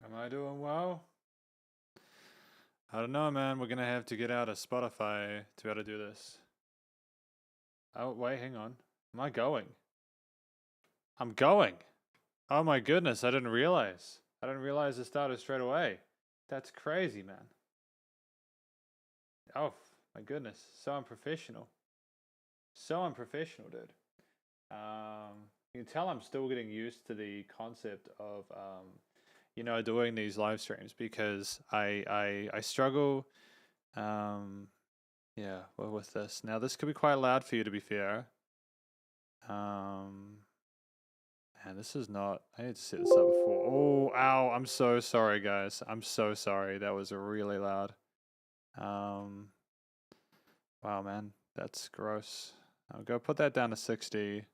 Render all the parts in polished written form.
Am I doing well? I don't know, man. We're gonna have to get out of Spotify to be able to do this. Oh, wait, hang on. Am I going? I'm going. Oh my goodness, I didn't realize. I didn't realize it started straight away. That's crazy, man. Oh, my goodness. So unprofessional. So unprofessional, dude. You can tell I'm still getting used to the concept of doing these live streams because I struggle with this. Now this could be quite loud for you, to be fair. And this is not, I need to set this up before. Oh, ow, I'm so sorry, guys. I'm so sorry. That was really loud. Wow, man, that's gross. I'll go put that down to 60.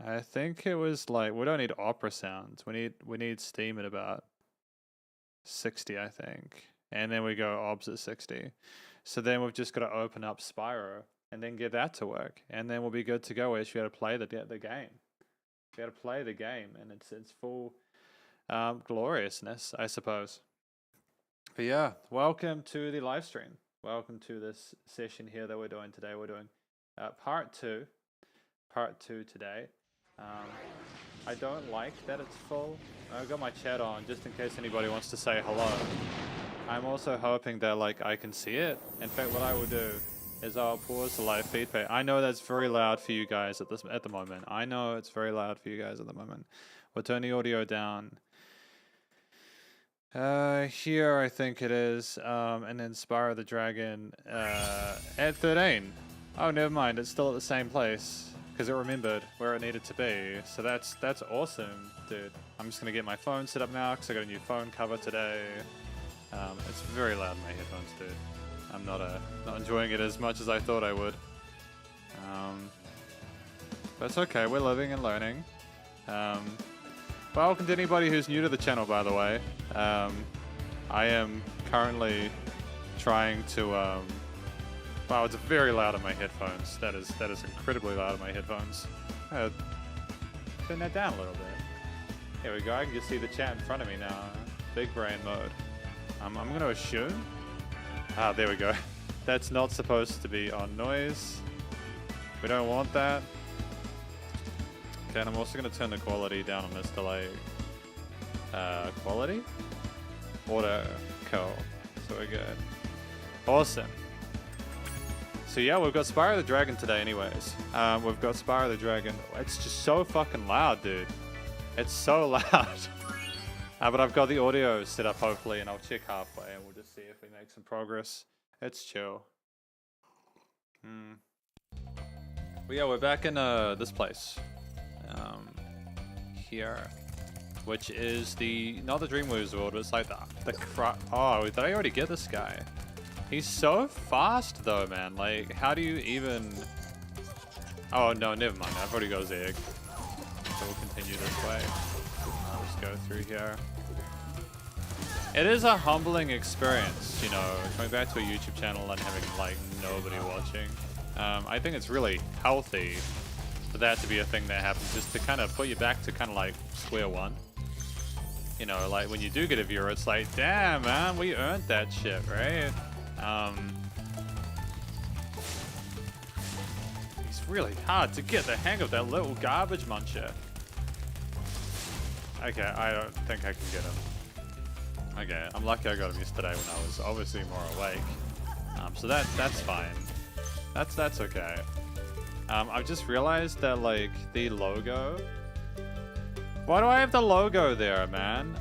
I think it was like, we don't need opera sounds. We need Steam at about 60, I think. And then we go obs at 60. So then we've just got to open up Spyro and then get that to work. And then we'll be good to go. We should be able to play the game. We got to play the game and its full gloriousness, I suppose. But yeah, welcome to the live stream. Welcome to this session here that we're doing today. We're doing part two today. I don't like that it's full. I've got my chat on just in case anybody wants to say hello. I'm also hoping that I can see it. In fact, what I will do is I'll pause the live feedback. I know that's very loud for you guys at the moment. I know it's very loud for you guys at the moment. We'll turn the audio down. Here I think it is, and then Spyro the Dragon at 13. Oh, never mind. It's still at the same place because it remembered where it needed to be. So that's awesome, dude. I'm just gonna get my phone set up now because I got a new phone cover today. It's very loud in my headphones, dude. I'm not enjoying it as much as I thought I would. But it's okay. We're living and learning. Welcome to anybody who's new to the channel, by the way. I am currently trying to. Wow, it's very loud in my headphones. That is incredibly loud in my headphones. Turn that down a little bit. Here we go. I can just see the chat in front of me now. Big brain mode. I'm going to assume. Ah, there we go. That's not supposed to be on noise. We don't want that. Okay, and I'm also going to turn the quality down on this delay. Quality? Auto. Cool. So we're good. Awesome. So yeah, we've got Spyro the Dragon today anyways. We've got Spyro the Dragon. It's just so fucking loud, dude. It's so loud. But I've got the audio set up hopefully, and I'll check halfway and we'll just see if we make some progress. It's chill. But yeah, we're back in this place. Here. Which is not the Dreamweaver's world, but it's like oh, did I already get this guy? He's so fast though, man. Like, how do you even... Oh no, never mind. I've already got his egg. So we'll continue this way. I'll just go through here. It is a humbling experience, you know, coming back to a YouTube channel and having nobody watching. I think it's really healthy for that to be a thing that happens, just to kind of put you back to kind of square one. You know, when you do get a viewer, it's like, damn, man, we earned that shit, right? It's really hard to get the hang of that little garbage muncher. Okay, I don't think I can get him. Okay, I'm lucky I got him yesterday when I was obviously more awake. So that's fine. That's okay. I've just realized that the logo. Why do I have the logo there, man?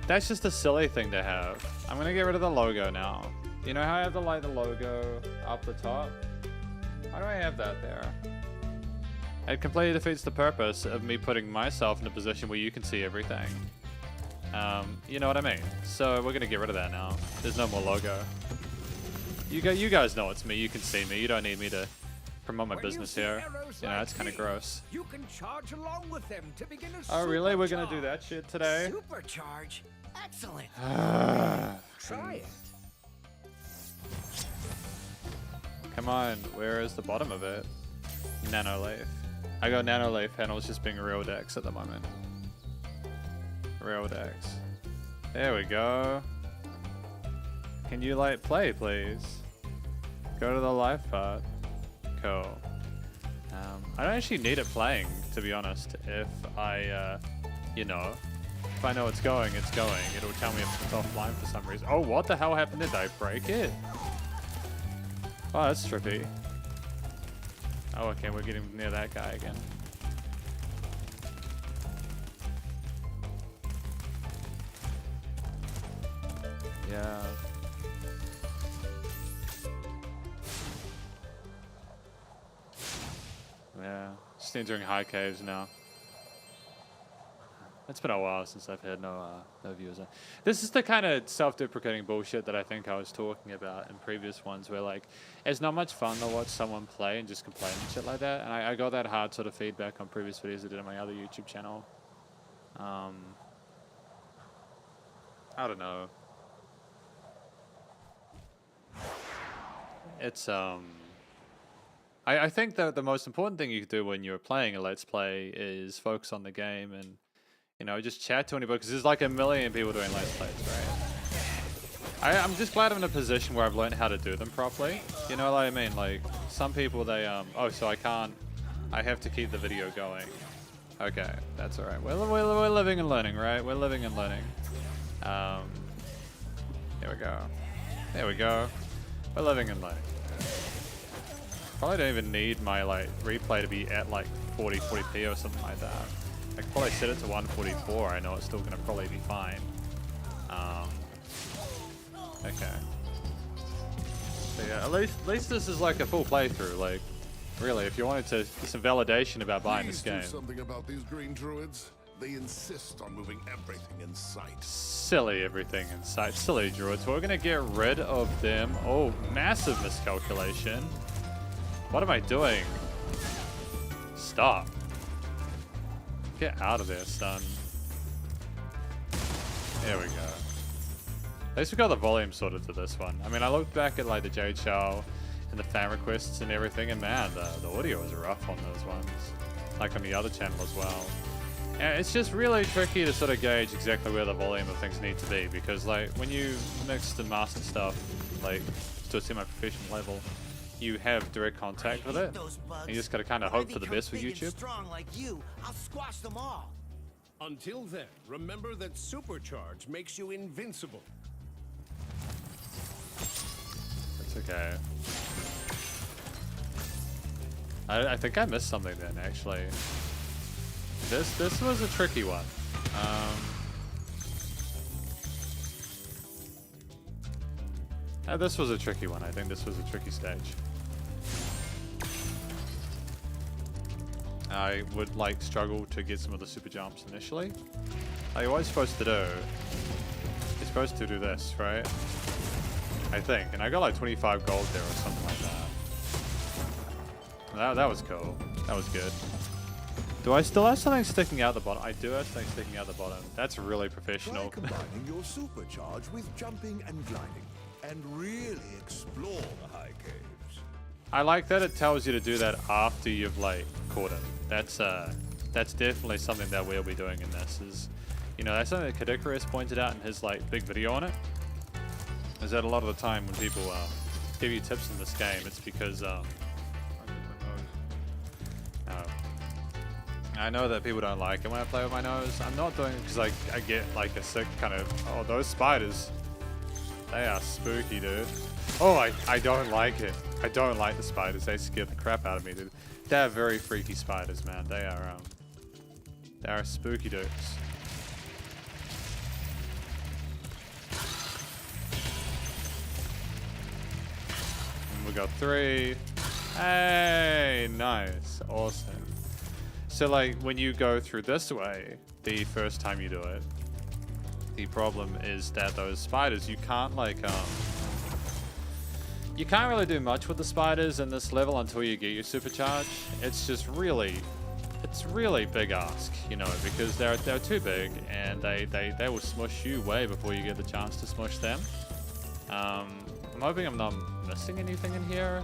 That's just a silly thing to have. I'm gonna get rid of the logo now. You know how I have the logo up the top? Why do I have that there? It completely defeats the purpose of me putting myself in a position where you can see everything. You know what I mean? So we're gonna get rid of that now. There's no more logo. You guys know it's me. You can see me. You don't need me to promote my business here. You know, it's kind of gross. You can charge along with them to begin a oh really? We're gonna do that shit today? Supercharge. Excellent. Try it. Come on, where is the bottom of it? Nano Leaf. I got Nano Leaf panels just being real decks at the moment. Railed X. There we go. Can you like play, please? Go to the live part. Cool. I don't actually need it playing, to be honest. If I, you know, if I know it's going, it's going. It'll tell me if it's offline for some reason. Oh, what the hell happened? Did I break it? Oh, that's trippy. Oh, okay, we're getting near that guy again. Yeah. Yeah, just entering high caves now. It's been a while since I've had no viewers. This is the kind of self-deprecating bullshit that I think I was talking about in previous ones, where like it's not much fun to watch someone play and just complain and shit like that. And I got that hard sort of feedback on previous videos I did on my other YouTube channel. I don't know. It's I think that the most important thing you can do when you're playing a Let's Play is focus on the game and, you know, just chat to anybody, because there's like a million people doing Let's Plays, right? I'm just glad I'm in a position where I've learned how to do them properly. You know what I mean? Like, some people, they, oh, so I have to keep the video going. Okay, that's alright. We're living and learning, right? We're living and learning. There we go. There we go. We're living and learning. Probably don't even need my like replay to be at like 40p or something like that. I could probably set it to 144. I know it's still gonna probably be fine. Okay. So yeah, at least this is like a full playthrough. Like, really, if you wanted to get some validation about buying this game. Do something about these green druids. They insist on moving everything in sight. Silly everything in sight. Silly druids. We're gonna get rid of them. Oh, massive miscalculation. What am I doing? Stop. Get out of there, son. There we go. At least we got the volume sorted to this one. I mean, I looked back at like the Jade Shell and the fan requests and everything, and man, the audio was rough on those ones. Like on the other channel as well. And it's just really tricky to sort of gauge exactly where the volume of things need to be, because like when you mix and master stuff like to a semi-professional level, you have direct contact with it. And you just gotta kind of hope for the best with YouTube. Strong like you, I'll squash them all. Until then, remember that supercharge makes you invincible. It's okay. I think I missed something then, actually. This was a tricky one. This was a tricky one. I think this was a tricky stage. I would like struggle to get some of the super jumps initially. Like, what you're supposed to do, you're supposed to do this, right? I think. And I got like 25 gold there or something like that. That was cool. That was good. Do I still have something sticking out the bottom? I do have something sticking out the bottom. That's really professional. Try combining your supercharge with jumping and gliding, and really explore the high caves. I like that it tells you to do that after you've like caught it. That's definitely something that we'll be doing in this. Is, you know, that's something that Caddy pointed out in his like big video on it. Is that a lot of the time when people give you tips in this game, it's because I know that people don't like it when I play with my nose. I'm not doing it because like I get like a sick kind of, oh, those spiders, they are spooky, dude. Oh, I don't like it. I don't like the spiders. They scare the crap out of me, dude. They're very freaky spiders, man. They are spooky dudes. And we got 3. Hey, nice, awesome. So like when you go through this way, the first time you do it, the problem is that those spiders, you can't like you can't really do much with the spiders in this level until you get your supercharge. It's just really, it's really big ask, you know, because they're too big and they will smush you way before you get the chance to smush them. I'm hoping I'm not missing anything in here.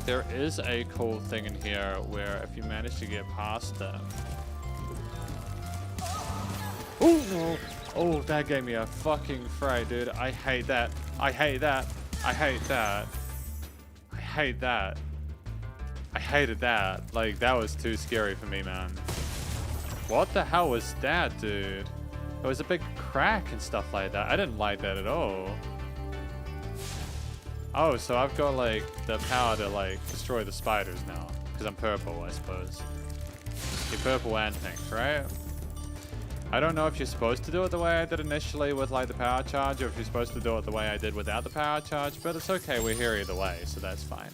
There is a cool thing in here where if you manage to get past them, Oh, no. Oh, that gave me a fucking fright, dude. I hate that. I hate that. I hate that. I hate that. I hated that. Like, that was too scary for me, man. What the hell was that, dude? It was a big crack and stuff like that. I didn't like that at all. Oh, so I've got, like, the power to, like, destroy the spiders now. Because I'm purple, I suppose. You're purple and pink, right? I don't know if you're supposed to do it the way I did initially with, like, the power charge, or if you're supposed to do it the way I did without the power charge, but it's okay, we're here either way, so that's fine.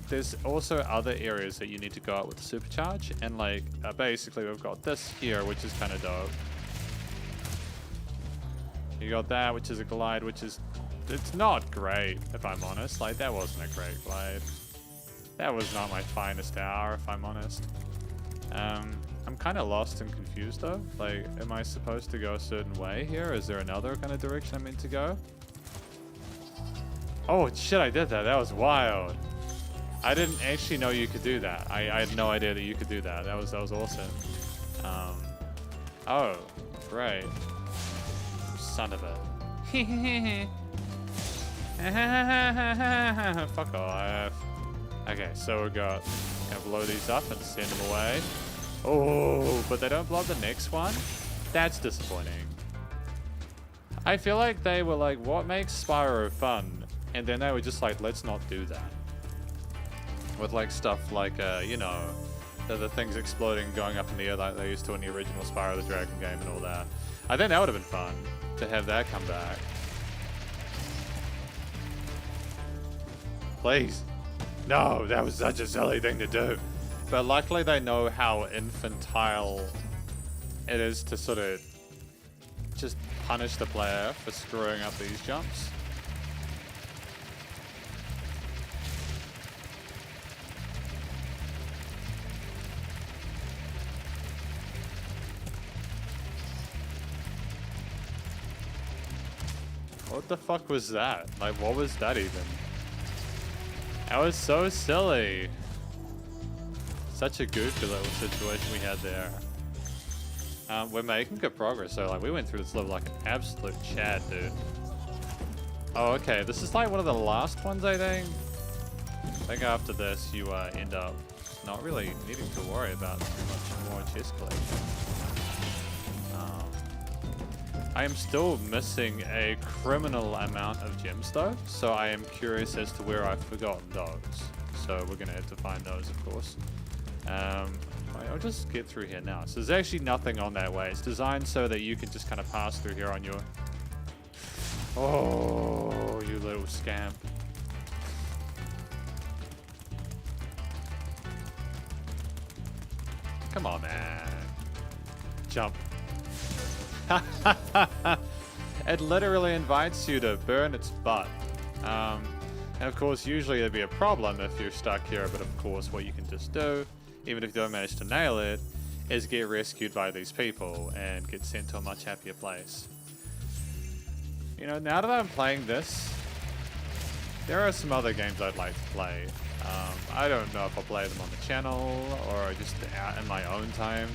There's also other areas that you need to go out with the supercharge, and, like, basically we've got this here, which is kind of dope. You got that, which is a glide, which is... It's not great, if I'm honest. Like, that wasn't a great glide. That was not my finest hour, if I'm honest. I'm kind of lost and confused, though. Like, am I supposed to go a certain way here? Is there another kind of direction I'm meant to go? Oh, shit, I did that. That was wild. I didn't actually know you could do that. I had no idea that you could do that. That was awesome. Oh, great. Son of a... Fuck off. Okay, so we're gonna blow these up and send them away. Oh, but they don't blow up the next one? That's disappointing. I feel like they were like, what makes Spyro fun? And then they were just like, let's not do that. With like stuff like, you know, the things exploding, going up in the air like they used to in the original Spyro the Dragon game and all that. I think that would have been fun to have that come back. Please. No, that was such a silly thing to do. But luckily they know how infantile it is to sort of just punish the player for screwing up these jumps. What the fuck was that? Like, what was that even? That was so silly. Such a goofy little situation we had there. We're making good progress, so like we went through this level like an absolute Chad, dude. Oh, okay. This is like one of the last ones, I think. I think after this, you end up not really needing to worry about too much more chest collection. I am still missing a criminal amount of gems though, so I am curious as to where I've forgotten those. So we're gonna have to find those, of course. I'll just get through here now. So there's actually nothing on that way. It's designed so that you can just kind of pass through here on your... Oh, you little scamp. Come on, man. Jump. It literally invites you to burn its butt. And of course, usually it'd be a problem if you're stuck here, but of course what you can just do, even if you don't manage to nail it, is get rescued by these people and get sent to a much happier place. You know, now that I'm playing this, there are some other games I'd like to play. I don't know if I'll play them on the channel or just out in my own time.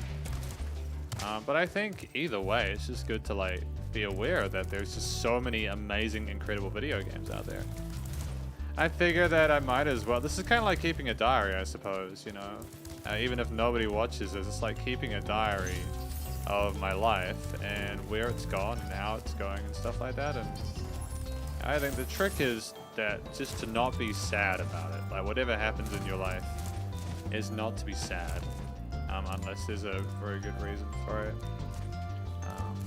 But I think either way, it's just good to like be aware that there's just so many amazing, incredible video games out there. I figure that I might as well. This is kind of like keeping a diary, I suppose, you know. Even if nobody watches it, it's like keeping a diary of my life and where it's gone and how it's going and stuff like that. And I think the trick is that just to not be sad about it. Like whatever happens in your life is not to be sad. Unless there's a very good reason for it.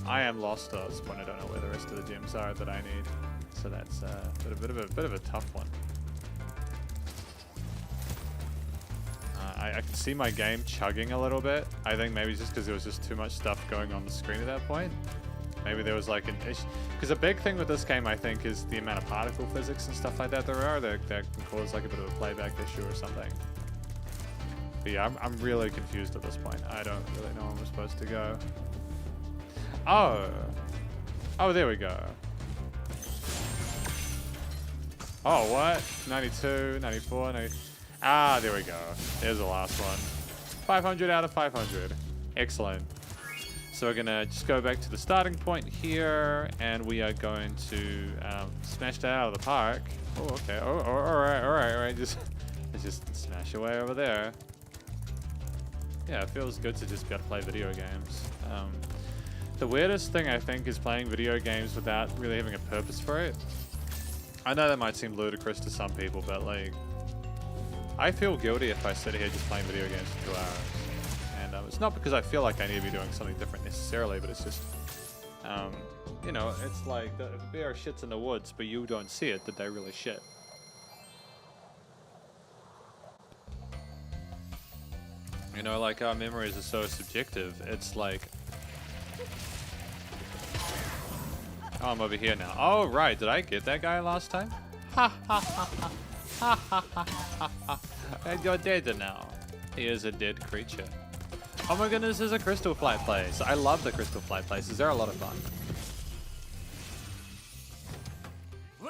I am lost at this point. I don't know where the rest of the gems are that I need. So that's a bit of a tough one. I can see my game chugging a little bit. I think maybe just because there was just too much stuff going on the screen at that point. Maybe there was like an issue. Because a big thing with this game, I think, is the amount of particle physics and stuff like that there are that can cause like a bit of a playback issue or something. But yeah, I'm really confused at this point. I don't really know where I'm supposed to go. Oh, there we go. Oh, what? 92, 94, 90. Ah, there we go. There's the last one. 500 out of 500. Excellent. So we're gonna just go back to the starting point here, and we are going to smash that out of the park. Oh, okay. Oh, all right. Just smash away over there. Yeah, it feels good to just be able to play video games. The weirdest thing I think is playing video games without really having a purpose for it. I know that might seem ludicrous to some people, but like, I feel guilty if I sit here just playing video games for 2 hours. And it's not because I feel like I need to be doing something different necessarily, but it's just, you know, it's like if a bear shits in the woods, but you don't see it, did they really shit? You know, like our memories are so subjective. It's like, oh, I'm over here now. Oh, right. Did I get that guy last time? Ha ha ha ha ha ha ha ha ha. And you're dead now. He is a dead creature. Oh my goodness, there's a crystal flight place. I love the crystal flight places. They're a lot of fun.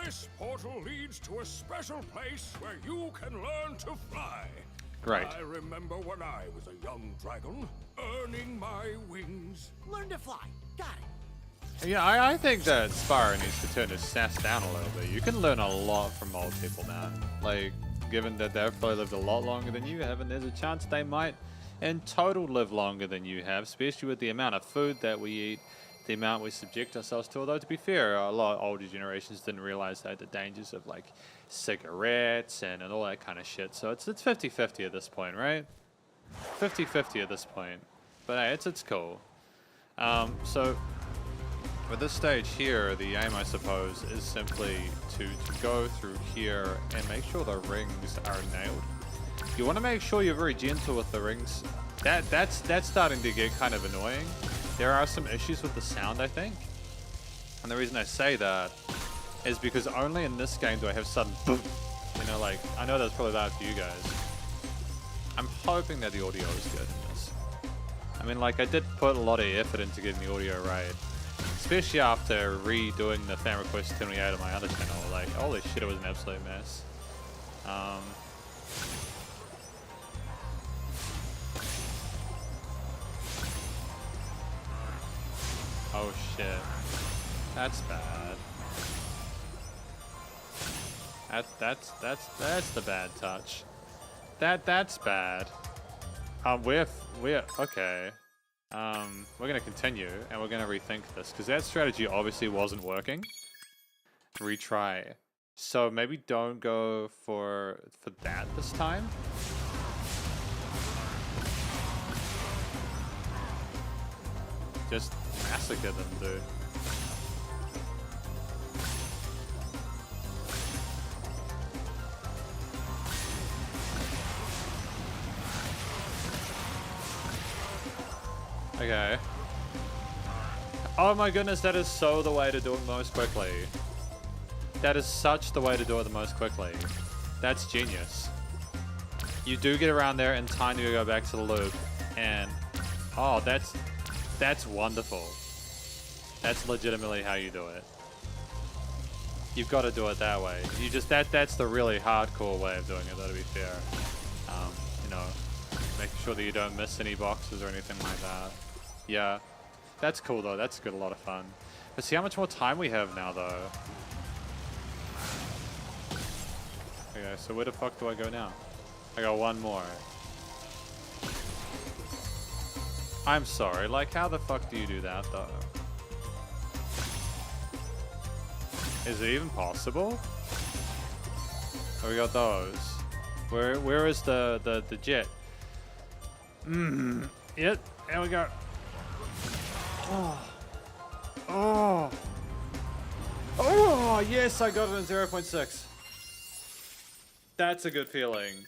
This portal leads to a special place where you can learn to fly. Great. I remember when I was a young dragon, earning my wings. Learn to fly. Got it. Yeah, I think that Spyro needs to turn his sass down a little bit. You can learn a lot from old people, man. Like, given that they've probably lived a lot longer than you have, and there's a chance they might in total live longer than you have, especially with the amount of food that we eat, the amount we subject ourselves to. Although, to be fair, a lot of older generations didn't realize that the dangers of, like, cigarettes and all that kind of shit. So it's 50-50 at this point, right? 50-50 at this point. But hey, it's cool. So with this stage here, the aim, I suppose, is simply to go through here and make sure the rings are nailed. You want to make sure you're very gentle with the rings. That's starting to get kind of annoying. There are some issues with the sound, I think. And the reason I say that is because only in this game do I have sudden boom. You know, like, I know that's probably loud for you guys. I'm hoping that the audio is good in this. I mean, like, I did put a lot of effort into getting the audio right. Especially after redoing the fan request 28 on my other channel. Like, holy shit, it was an absolute mess. Oh shit. That's bad. That's the bad touch. That's bad. We're okay. We're gonna continue and we're gonna rethink this because that strategy obviously wasn't working. Retry. So maybe don't go for that this time. Just massacre them, dude. Okay. Oh my goodness, that is so the way to do it most quickly. That is such the way to do it the most quickly. That's genius. You do get around there in time to go back to the loop, and oh, that's wonderful. That's legitimately how you do it. You've got to do it that way. You just that's the really hardcore way of doing it, though, to be fair. You know, making sure that you don't miss any boxes or anything like that. Yeah, that's cool though. That's good, a lot of fun. But see how much more time we have now, though. Okay, so where the fuck do I go now? I got one more. I'm sorry, like, how the fuck do you do that, though? Is it even possible? Oh, we got those. Where is the jet? Yep, there we go. Oh, yes, I got it in 0.6. That's a good feeling.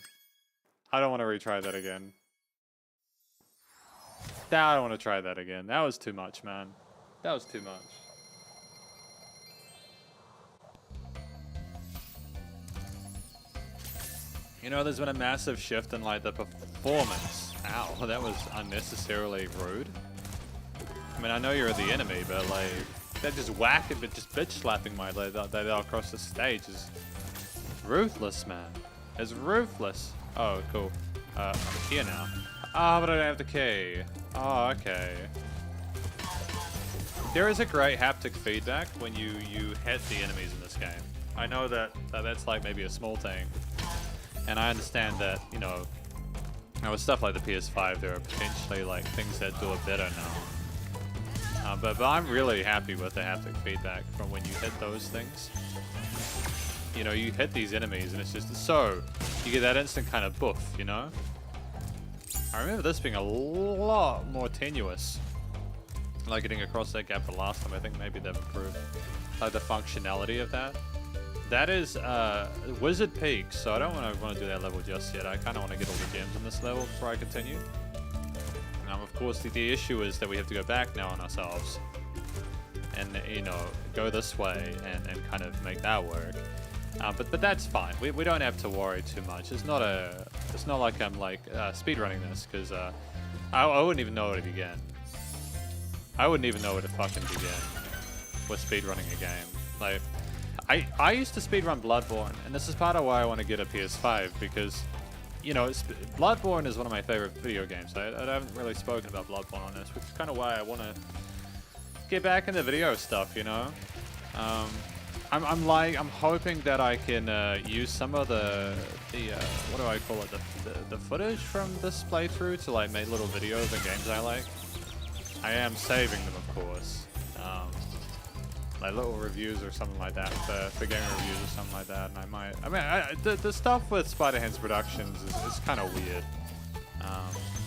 I don't want to retry that again. I don't want to try that again. That was too much, man. That was too much. You know, there's been a massive shift in, like, the performance. Ow, that was unnecessarily rude. I mean, I know you're the enemy, but, like, that just whacking, but just bitch slapping my leg across the stage is ruthless, man. It's ruthless. Oh, cool. I'm here now. Ah, but I don't have the key. Oh, okay. there is a great haptic feedback when you hit the enemies in this game. I know that's like maybe a small thing, and I understand that, you know, with stuff like the PS5, there are potentially like things that do it better now. But I'm really happy with the haptic feedback from when you hit those things. You know, you hit these enemies and it's just so, you get that instant kind of buff, you know? I remember this being a lot more tenuous. Like getting across that gap the last time. I think maybe they've improved like the functionality of that. That is Wizard Peak, so I don't want to do that level just yet. I kind of want to get all the gems in this level before I continue. Of course, the issue is that we have to go back now on ourselves, and you know, go this way and kind of make that work. But that's fine. We don't have to worry too much. It's not like I'm like speedrunning this, because I wouldn't even know where to begin. I wouldn't even know where to fucking begin with speedrunning a game. Like, I used to speedrun Bloodborne, and this is part of why I want to get a PS5, because, you know, Bloodborne is one of my favorite video games. I haven't really spoken about Bloodborne on this, which is kind of why I want to get back into video stuff, you know? I'm hoping that I can use some of the what do I call it, the footage from this playthrough to like make little videos and games I like. I am saving them, of course, like little reviews or something like that for game reviews or something like that. And I mean, the stuff with Spider-Hands Productions is kind of weird,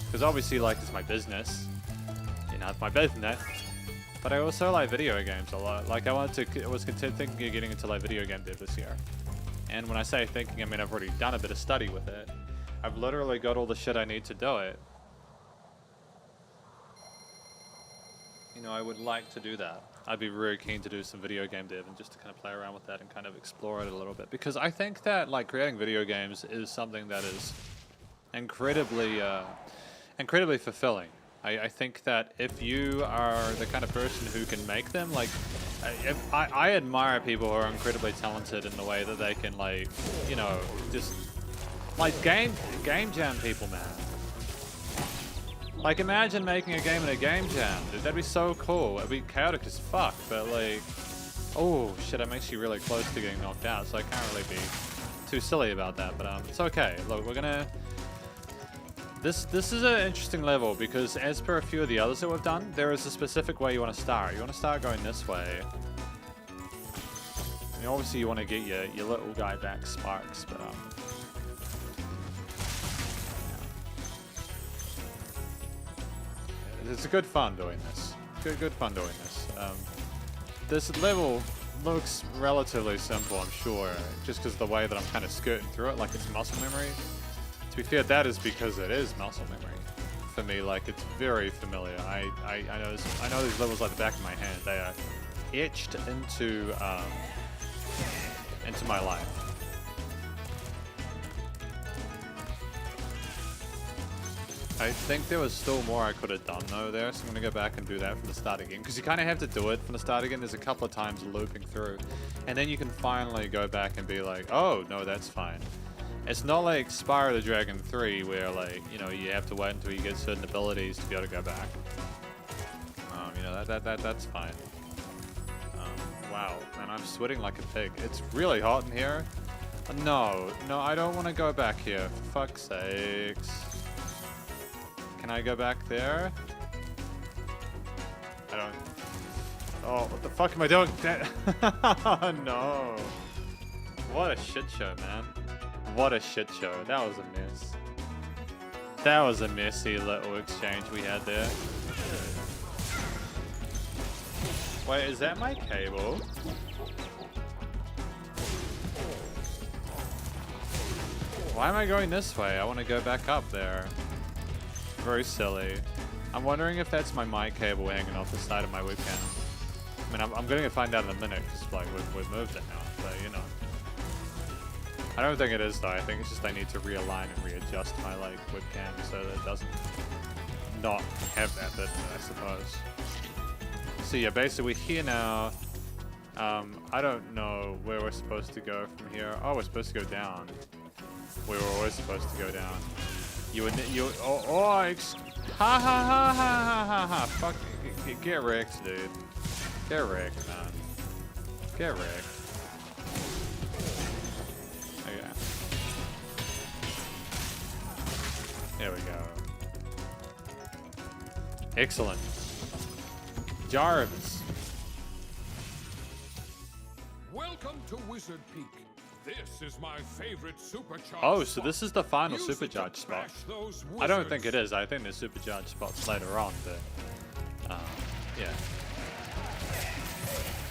because obviously, like, it's my business, you know, it's my business. But I also like video games a lot. Like, I was thinking of getting into like video game dev this year. And when I say thinking, I mean I've already done a bit of study with it. I've literally got all the shit I need to do it. You know, I would like to do that. I'd be very keen to do some video game dev and just to kind of play around with that and kind of explore it a little bit. Because I think that like creating video games is something that is incredibly fulfilling. I think that if you are the kind of person who can make them, like, I admire people who are incredibly talented in the way that they can, like, you know, just, like, game jam people, man. Like, imagine making a game in a game jam, dude. That'd be so cool. It'd be chaotic as fuck, but, like, oh, shit, I'm actually really close to getting knocked out, so I can't really be too silly about that, but it's okay. Look, we're gonna... This is an interesting level, because as per a few of the others that we've done, there is a specific way you want to start. You want to start going this way. And obviously you want to get your little guy back, Sparks, but it's good fun doing this. Good fun doing this. This level looks relatively simple, I'm sure, just because of the way that I'm kind of skirting through it, like it's muscle memory. To be fair, that is because it is muscle memory for me. Like, it's very familiar. I know these levels like the back of my hand. They are etched into my life. I think there was still more I could have done though there, so I'm gonna go back and do that from the start again, because you kind of have to do it from the start again. There's a couple of times looping through, and then you can finally go back and be like, oh no, that's fine. It's not like Spyro the Dragon 3 where, like, you know, you have to wait until you get certain abilities to be able to go back. You know, that's fine. Wow, man, I'm sweating like a pig. It's really hot in here. No, I don't want to go back here. For fuck's sakes. Can I go back there? I don't... Oh, what the fuck am I doing? No. What a shit show, man. What a shit show. That was a mess. That was a messy little exchange we had there. Wait, is that my cable? Why am I going this way? I want to go back up there. Very silly. I'm wondering if that's my mic cable hanging off the side of my webcam. I mean, I'm going to find out in a minute, because, like, we've moved it now, so, you know. I don't think it is though. I think it's just I need to realign and readjust my like webcam so that it doesn't not have that bit, I suppose. So yeah, basically we're here now. I don't know where we're supposed to go from here. Oh, we're supposed to go down. We were always supposed to go down. Ha ha ha ha ha ha ha. Fuck, get wrecked, dude. Get wrecked, man. Get wrecked. Okay. There we go. Excellent. Jarvis. Welcome to Wizard Peak. This is my favorite supercharge. Oh, so this is the final supercharge spot. Those I don't think it is. I think there's supercharge spots later on, but yeah.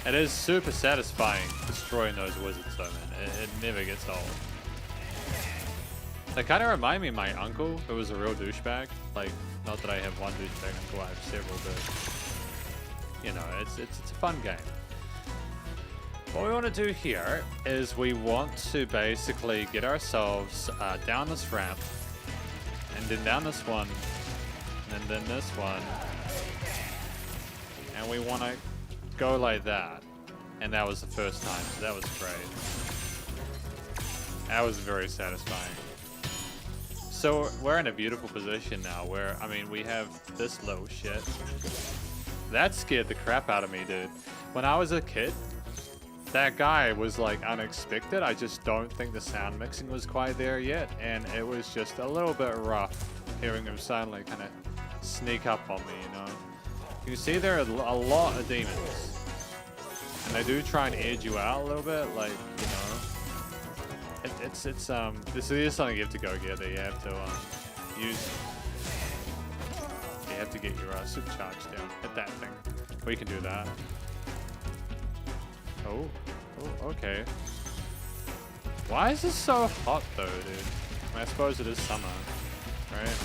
It is super satisfying destroying those wizards though, man. It never gets old. They kind of remind me of my uncle, who was a real douchebag. Like, not that I have one douchebag uncle, I have several, but you know, it's a fun game. What we want to do here is we want to basically get ourselves down this ramp, and then down this one, and then this one, and we want to go like that. And that was the first time, so that was great. That was very satisfying. So we're in a beautiful position now where, I mean, we have this little shit. That scared the crap out of me, dude. When I was a kid, that guy was like unexpected. I just don't think the sound mixing was quite there yet, and it was just a little bit rough hearing him suddenly kind of sneak up on me, you know. You see there are a lot of demons, and they do try and edge you out a little bit, like, you know. This is something you have to go get. You have to use. You have to get your supercharge down. Hit that thing. We can do that. Oh, okay. Why is this so hot though, dude? I mean, I suppose it is summer, right?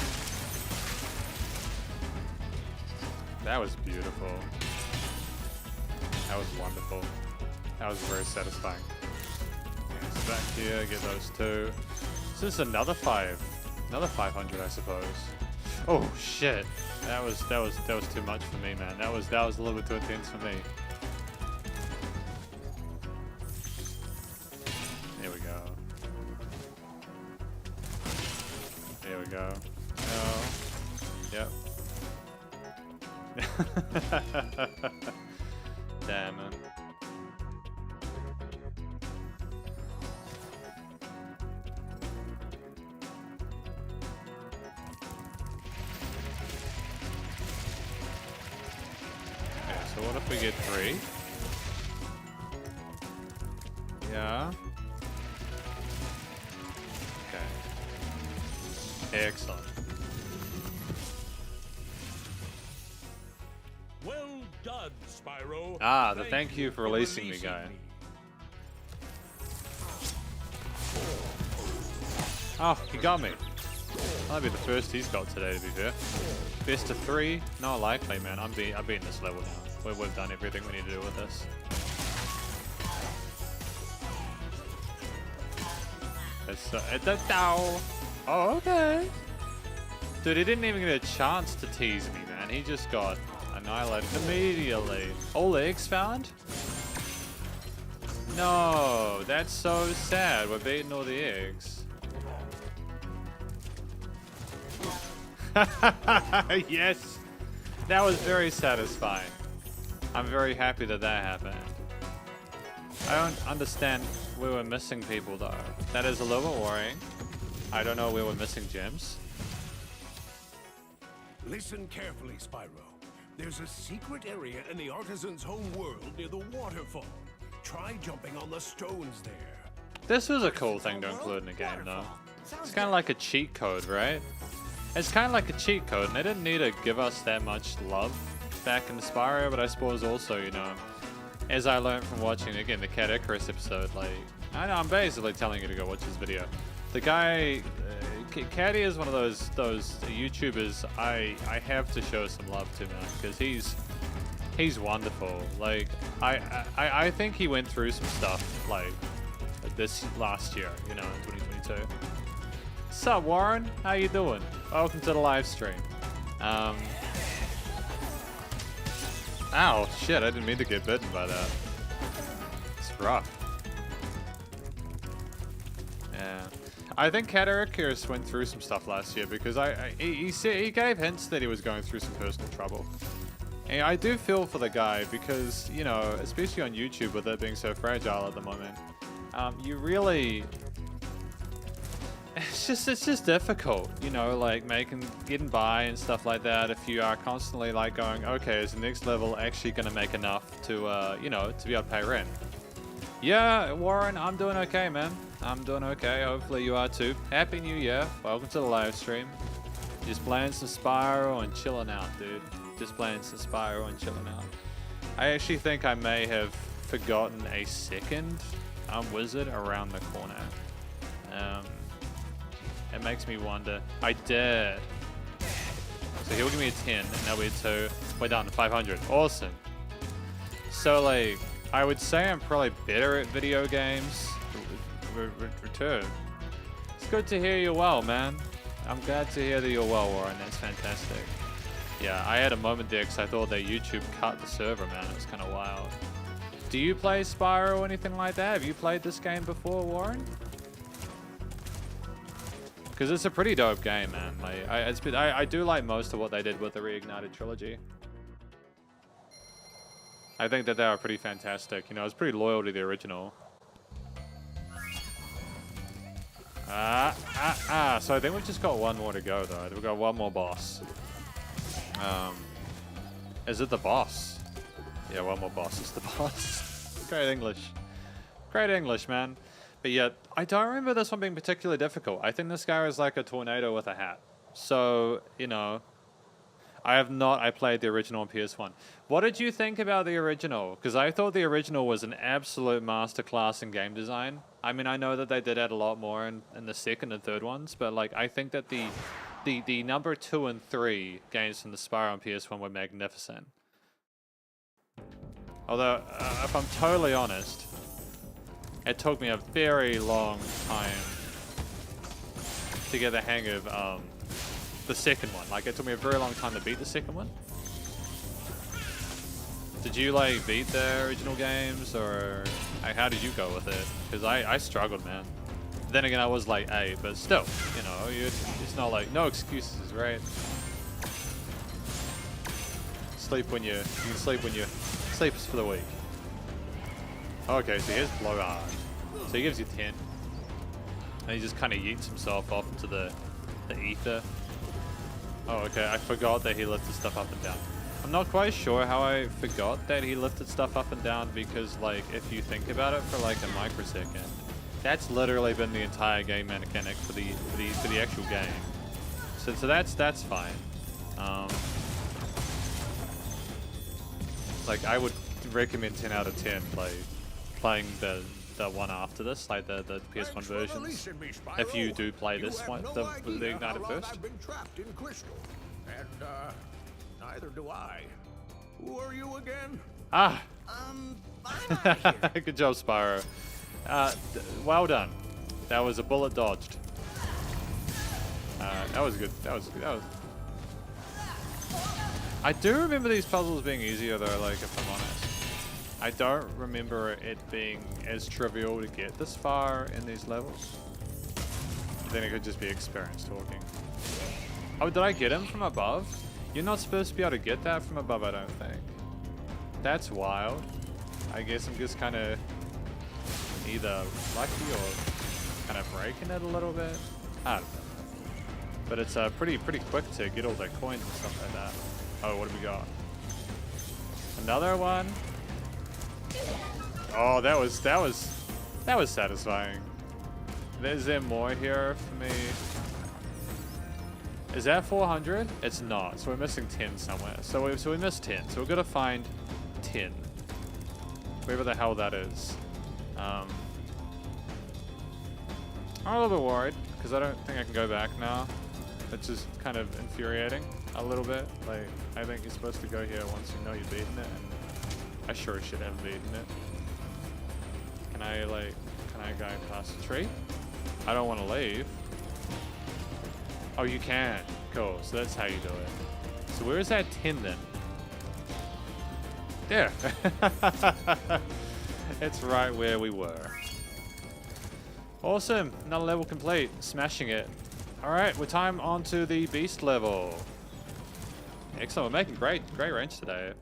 That was beautiful. That was wonderful. That was very satisfying. Yes, back here, get those two. So this is another 500, I suppose. Oh shit! That was too much for me, man. That was a little bit too intense for me. There we go. Oh. Yep. Damn it. Okay, so what if we get 3? Yeah. Excellent. Well done, Spyro. Ah, the thank you for releasing me guy. Oh, he got me. That'll be the first he's got today, to be fair. Best of 3? Not likely, man. I'm beating this level now. We've done everything we need to do with this. It's oh, okay. Dude, he didn't even get a chance to tease me, man. He just got annihilated immediately. All eggs found? No, that's so sad. We're beating all the eggs. Yes, that was very satisfying. I'm very happy that that happened. I don't understand we were missing people though. That is a little bit worrying. I don't know where we're missing gems. Listen carefully, Spyro. There's a secret area in the artisan's home world near the waterfall. Try jumping on the stones there. This was a cool thing to include in the game though. It's kind of like a cheat code, right? It's kind of like a cheat code, and they didn't need to give us that much love back in the Spyro, but I suppose also, you know, as I learned from watching, again, the Cat Icarus episode, like, I know I'm basically telling you to go watch this video. The guy, Caddy is one of those YouTubers I have to show some love to, man, because he's wonderful. Like, I think he went through some stuff, like, this last year, you know, in 2022. What's up, Warren? How you doing? Welcome to the live stream. Ow, shit, I didn't mean to get bitten by that. It's rough. Yeah. I think Caddy Icarus went through some stuff last year because he gave hints that he was going through some personal trouble. And I do feel for the guy because, you know, especially on YouTube with it being so fragile at the moment, you really... It's just difficult, you know, like getting by and stuff like that if you are constantly like going, okay, is the next level actually going to make enough to, you know, to be able to pay rent? Yeah, Warren, I'm doing okay, man. I'm doing okay. Hopefully you are too. Happy New Year. Welcome to the live stream. Just playing some Spyro and chilling out, dude. Just playing some Spyro and chilling out. I actually think I may have forgotten a second wizard around the corner. It makes me wonder. I did. So he'll give me a 10, and that'll be a 2. We're down to 500. Awesome. So, like, I would say I'm probably better at video games. Return. It's good to hear you're well, man. I'm glad to hear that you're well, Warren. That's fantastic. Yeah, I had a moment there because I thought that YouTube cut the server, man. It was kind of wild. Do you play Spyro or anything like that? Have you played this game before, Warren? Because it's a pretty dope game, man. Like, I do like most of what they did with the Reignited Trilogy. I think that they are pretty fantastic. You know, it's pretty loyal to the original. So I think we've just got one more to go, though. We've got one more boss. Is it the boss? Yeah, one more boss is the boss. Great English. Great English, man. But yet, I don't remember this one being particularly difficult. I think this guy is like a tornado with a hat. So, you know, I played the original on PS1. What did you think about the original? Because I thought the original was an absolute masterclass in game design. I mean, I know that they did add a lot more in the second and third ones, but like, I think that the number 2 and 3 games from the Spyro on PS1 were magnificent. Although, if I'm totally honest, it took me a very long time to get the hang of the second one. Like, it took me a very long time to beat the second one. Did you, like, beat the original games, or like, how did you go with it? Because I struggled, man. Then again, I was like 8, but still, you know, it's not like, no excuses, right? You can sleep when you sleep is for the weak. Okay, so here's Blowhard. So he gives you 10. And he just kind of yeets himself off into the ether. Oh, okay, I forgot that he lifted stuff up and down. I'm not quite sure how I forgot that he lifted stuff up and down because, like, if you think about it for like a microsecond, that's literally been the entire game mechanic for the actual game. So that's fine. Like, I would recommend 10 out of 10 playing the one after this, like the PS1 versions. If you do play this one, the Ignited first. I've been trapped in crystal, and neither do I. Who are you again? Ah. I'm out of here. Good job, Spyro. Well done. That was a bullet dodged. That was good. That was good. I do remember these puzzles being easier though, like, if I'm honest. I don't remember it being as trivial to get this far in these levels. Then it could just be experience talking. Oh, did I get him from above? You're not supposed to be able to get that from above, I don't think. That's wild. I guess I'm just kind of either lucky or kind of breaking it a little bit. I don't know. But it's pretty quick to get all the coins and stuff like that. Oh, what do we got? Another one. Oh, that was satisfying. Is there more here for me? Is that 400? It's not. So we're missing 10 somewhere. So we missed 10. So we're gonna find 10. Wherever the hell that is. I'm a little bit worried because I don't think I can go back now. It's just kind of infuriating a little bit. Like, I think you're supposed to go here once you know you've beaten it, and I sure should have beaten it. Can I go past the tree? I don't want to leave. Oh, you can. Cool. So that's how you do it. So where is that 10 then? There. It's right where we were. Awesome. Another level complete. Smashing it. Alright, we're time on to the beast level. Excellent. We're making great range today.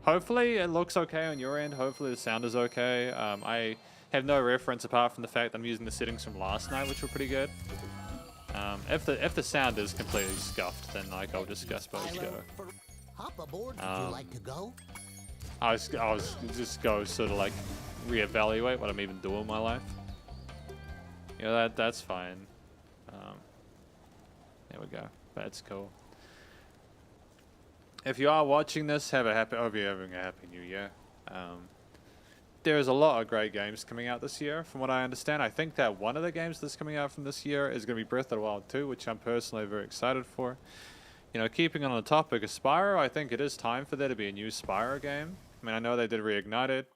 Hopefully it looks okay on your end. Hopefully the sound is okay. I have no reference apart from the fact that I'm using the settings from last night, which were pretty good. If the sound is completely scuffed, then like I'll just suppose go. Hop aboard. Would you like to go? I was just go sort of like reevaluate what I'm even doing in my life. Yeah, that's fine. There we go. That's cool. If you are watching this, hope you're having a happy new year. There's a lot of great games coming out this year, from what I understand. I think that one of the games that's coming out from this year is going to be Breath of the Wild 2, which I'm personally very excited for. You know, keeping on the topic of Spyro, I think it is time for there to be a new Spyro game. I mean, I know they did Reignited.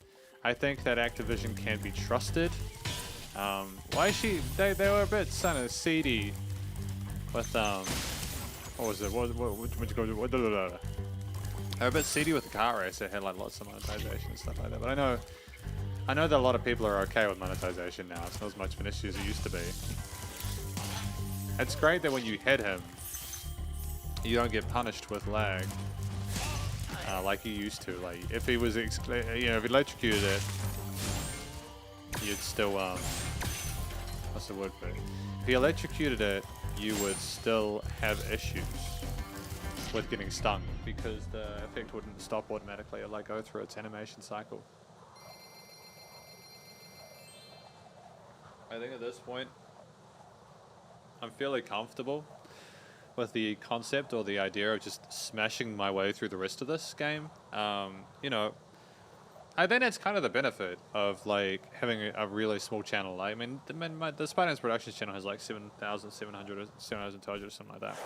I think that Activision can be trusted. Why is she? They were a bit kind of seedy with what was it? They're a bit seedy with the car race. It had like lots of monetization and stuff like that. But I know that a lot of people are okay with monetization now. It's not as much of an issue as it used to be. It's great that when you hit him, you don't get punished with lag like you used to. Like if he was, if he electrocuted it, you'd still what's the word for it? If he electrocuted it, you would still have issues with getting stung because the effect wouldn't stop automatically or like go through its animation cycle. I think at this point, I'm fairly comfortable with the concept or the idea of just smashing my way through the rest of this game. You know, I think that's kind of the benefit of like having a really small channel. I mean, the Spider-Man's Productions channel has like 7,700 or 7,200 or something like that.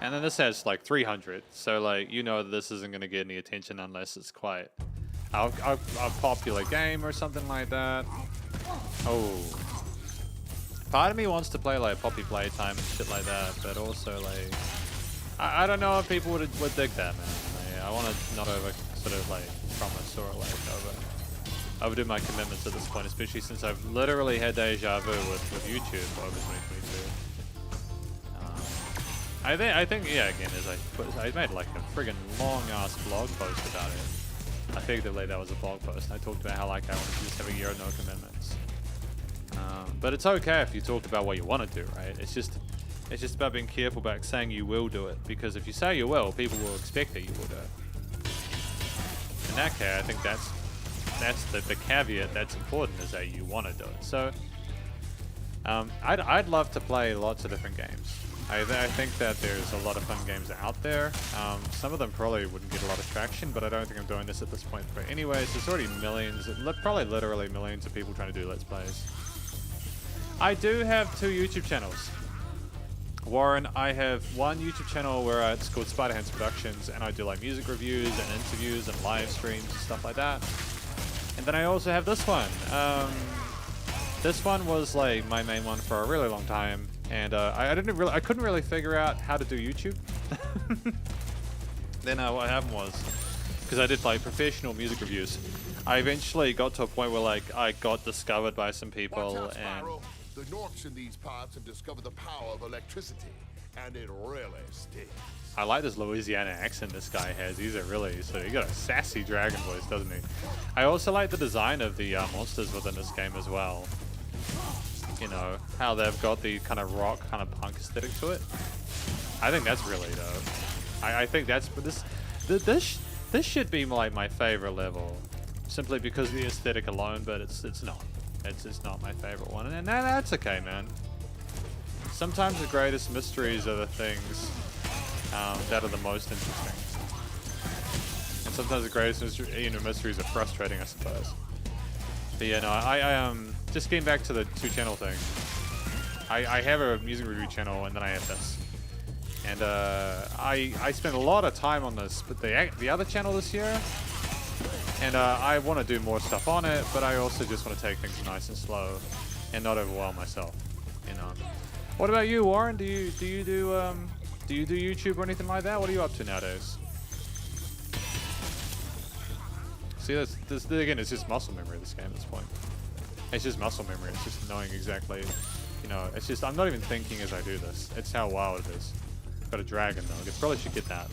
And then this has like 300. So like, you know that this isn't going to get any attention unless it's quite a popular game or something like that. Oh. Part of me wants to play like Poppy Playtime and shit like that, but also like, I don't know if people would dig that, man. I want to not sort of like promise or like overdo my commitments at this point, especially since I've literally had deja vu with YouTube over 2022. I think yeah, again, as I made like a friggin' long ass blog post about it. Effectively, that was a blog post. I talked about how like I wanted to just have a year of no commitments. But it's okay if you talk about what you want to do, right? It's just about being careful about saying you will do it, because if you say you will, people will expect that you will do it. In that case, I think that's the caveat that's important, is that you want to do it. So I'd love to play lots of different games. I think that there's a lot of fun games out there. Some of them probably wouldn't get a lot of traction, but I don't think I'm doing this at this point. But anyways, there's already millions, probably literally millions of people trying to do Let's Plays. I do have 2 YouTube channels. Warren, I have one YouTube channel where it's called Spider-Hands Productions, and I do like music reviews and interviews and live streams and stuff like that. And then I also have this one. This one was like my main one for a really long time, and I couldn't really figure out how to do YouTube. Then what happened was, because I did like professional music reviews, I eventually got to a point where like I got discovered by some people. Watch out, and Spyro. The Norks in these parts have discovered the power of electricity, and it really stings. I like this Louisiana accent this guy has. He's he got a sassy dragon voice, doesn't he? I also like the design of the monsters within this game as well. You know, how they've got the kind of rock, kind of punk aesthetic to it. I think that's really dope. I think that's this should be like my favorite level, simply because of the aesthetic alone. But it's not. It's not my favorite one, and that's okay, man. Sometimes the greatest mysteries are the things that are the most interesting, and sometimes the greatest mysteries are frustrating, I suppose. But yeah, no, I just getting back to the 2-channel thing. I have a music review channel, and then I have this, and I spent a lot of time on this, but the other channel this year. And I want to do more stuff on it, but I also just want to take things nice and slow and not overwhelm myself, you know. What about you, Warren? Do you do YouTube or anything like that? What are you up to nowadays? See, this again, it's just muscle memory, this game at this point. It's just muscle memory. It's just knowing exactly, you know, it's just, I'm not even thinking as I do this. It's how wild it is. Got a dragon though. I probably should get that.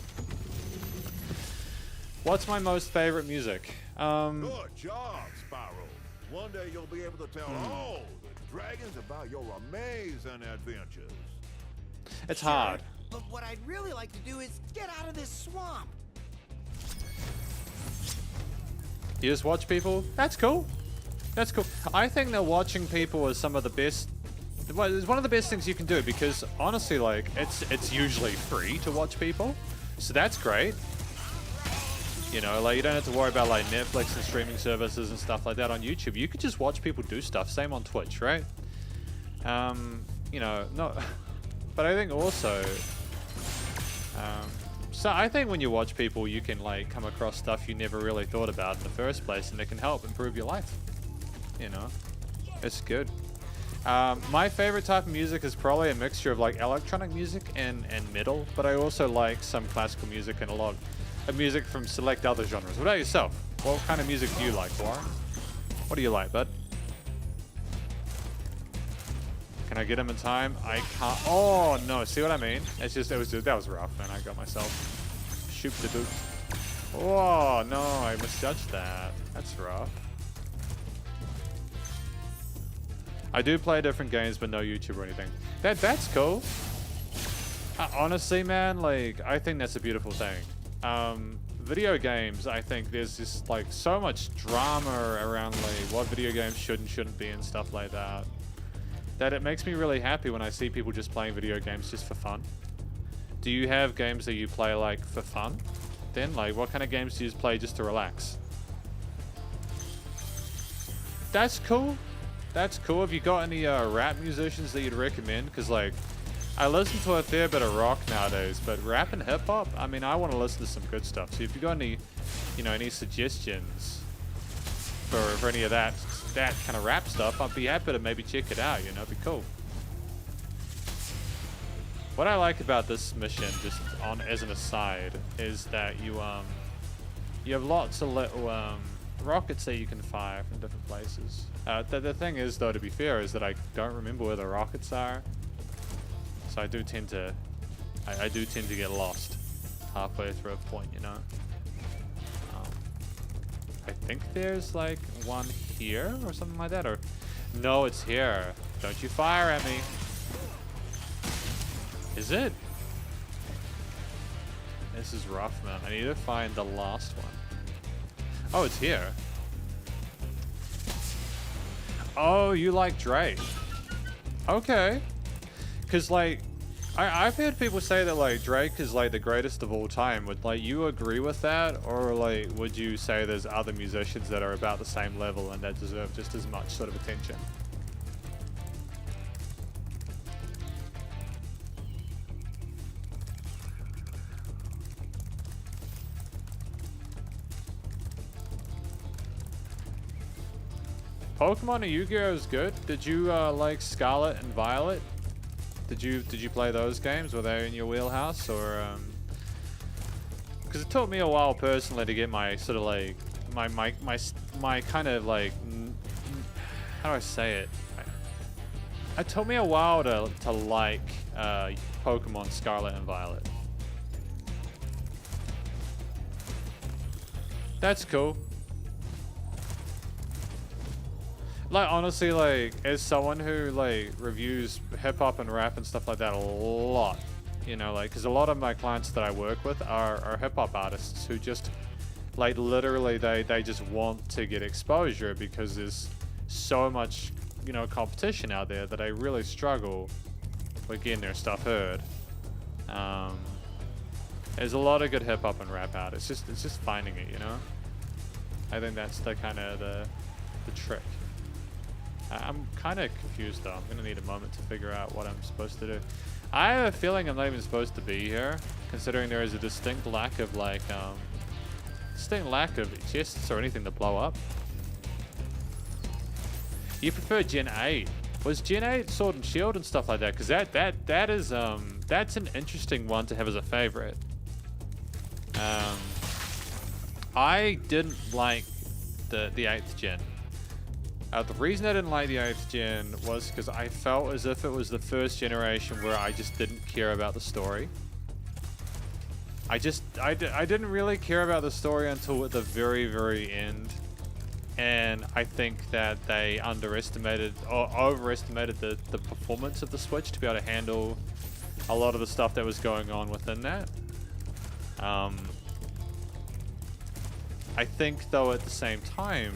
What's my most favorite music? Good job, Spyro. One day you'll be able to tell all the dragons about your amazing adventures. It's hard. But what I'd really like to do is get out of this swamp. You just watch people? That's cool. That's cool. I think that watching people is some of the best. Well, it's one of the best things you can do because honestly, like it's usually free to watch people, so that's great. You know, like you don't have to worry about like Netflix and streaming services and stuff like that on YouTube. You could just watch people do stuff. Same on Twitch, right? You know, not. But I think also, so I think when you watch people, you can like come across stuff you never really thought about in the first place, and it can help improve your life. You know, it's good. My favorite type of music is probably a mixture of like electronic music and metal, but I also like some classical music and a lot of music from select other genres. What about yourself? What kind of music do you like, Warren? What do you like, bud? Can I get him in time? I can't. Oh no! See what I mean? It's just that was rough, man. I got myself shoot the boot. Oh no! I misjudged that. That's rough. I do play different games, but no YouTube or anything. That's cool. Honestly, man, like I think that's a beautiful thing. Video games, I think there's just like so much drama around like what video games should and shouldn't be and stuff like that. That it makes me really happy when I see people just playing video games just for fun. Do you have games that you play like for fun? Then like what kind of games do you play just to relax? That's cool. That's cool. Have you got any rap musicians that you'd recommend? Because like I listen to a fair bit of rock nowadays, but rap and hip hop, I mean, I want to listen to some good stuff. So if you got any, you know, any suggestions for any of that kind of rap stuff, I'd be happy to maybe check it out. You know, it'd be cool. What I like about this mission, just on as an aside, is that you have lots of little rockets that you can fire from different places. The thing is, though, to be fair, is that I don't remember where the rockets are. So I do tend to get lost halfway through a point, you know. I think there's like one here or something like that, or no, it's here. Don't you fire at me. Is it? This is rough, man. I need to find the last one. Oh, it's here. Oh, you like Drake. Okay. Because like I've heard people say that like Drake is like the greatest of all time. Would like you agree with that, or like would you say there's other musicians that are about the same level and that deserve just as much sort of attention? Pokemon and Yu-Gi-Oh is good. Did you like Scarlet and Violet? Did you play those games? Were they in your wheelhouse, or because it took me a while personally to get my sort of like my kind of like how do I say it? It took me a while to like Pokemon Scarlet and Violet. That's cool. Like honestly, like as someone who like reviews hip hop and rap and stuff like that a lot, you know, like because a lot of my clients that I work with are hip hop artists who just like literally they just want to get exposure because there's so much, you know, competition out there that I really struggle with getting their stuff heard. There's a lot of good hip hop and rap out. It's just finding it, you know. I think that's the kind of the trick. I'm kind of confused though. I'm gonna need a moment to figure out what I'm supposed to do. I have a feeling I'm not even supposed to be here, considering there is a distinct lack of like chests or anything to blow up. You prefer Gen 8? Was Gen 8 Sword and Shield and stuff like that? Because that is that's an interesting one to have as a favorite. I didn't like the 8th gen. The reason I didn't like the 8th gen was because I felt as if it was the first generation where I just didn't care about the story. I didn't really care about the story until at the very, very end. And I think that they underestimated or overestimated the performance of the Switch to be able to handle a lot of the stuff that was going on within that. I think, though, at the same time,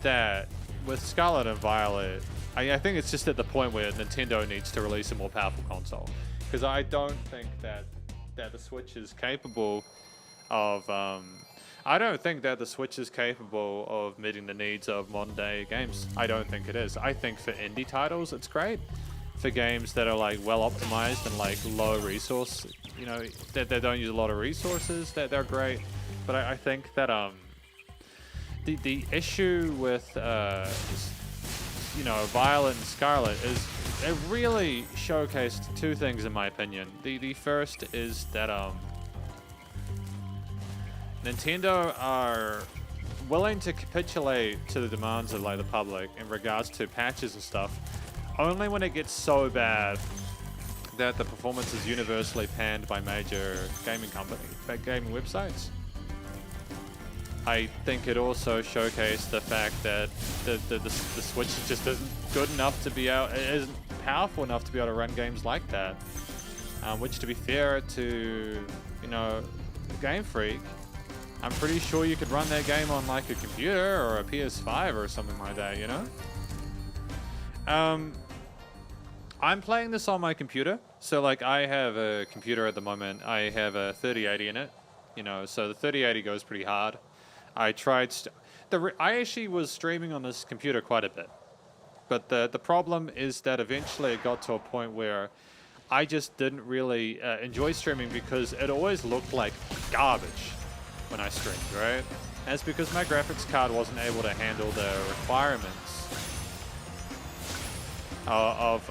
that with Scarlet and Violet, I think it's just at the point where Nintendo needs to release a more powerful console. Because I don't think that the Switch is capable of... I don't think that the Switch is capable of meeting the needs of modern day games. I don't think it is. I think for indie titles, it's great. For games that are like well optimized and like low resource, you know, that they don't use a lot of resources, that they're great. But I think that the issue with you know, Violet and Scarlet is it really showcased two things in my opinion. The first is that Nintendo are willing to capitulate to the demands of like the public in regards to patches and stuff only when it gets so bad that the performance is universally panned by major gaming websites. I think it also showcased the fact that the Switch just isn't good enough to be out, it isn't powerful enough to be able to run games like that. Which, to be fair to, you know, Game Freak, I'm pretty sure you could run that game on like a computer or a PS5 or something like that, you know? I'm playing this on my computer. So like I have a computer at the moment. I have a 3080 in it, you know, so the 3080 goes pretty hard. I tried, I actually was streaming on this computer quite a bit. But the problem is that eventually it got to a point where I just didn't really enjoy streaming because it always looked like garbage when I streamed, right? And it's because my graphics card wasn't able to handle the requirements of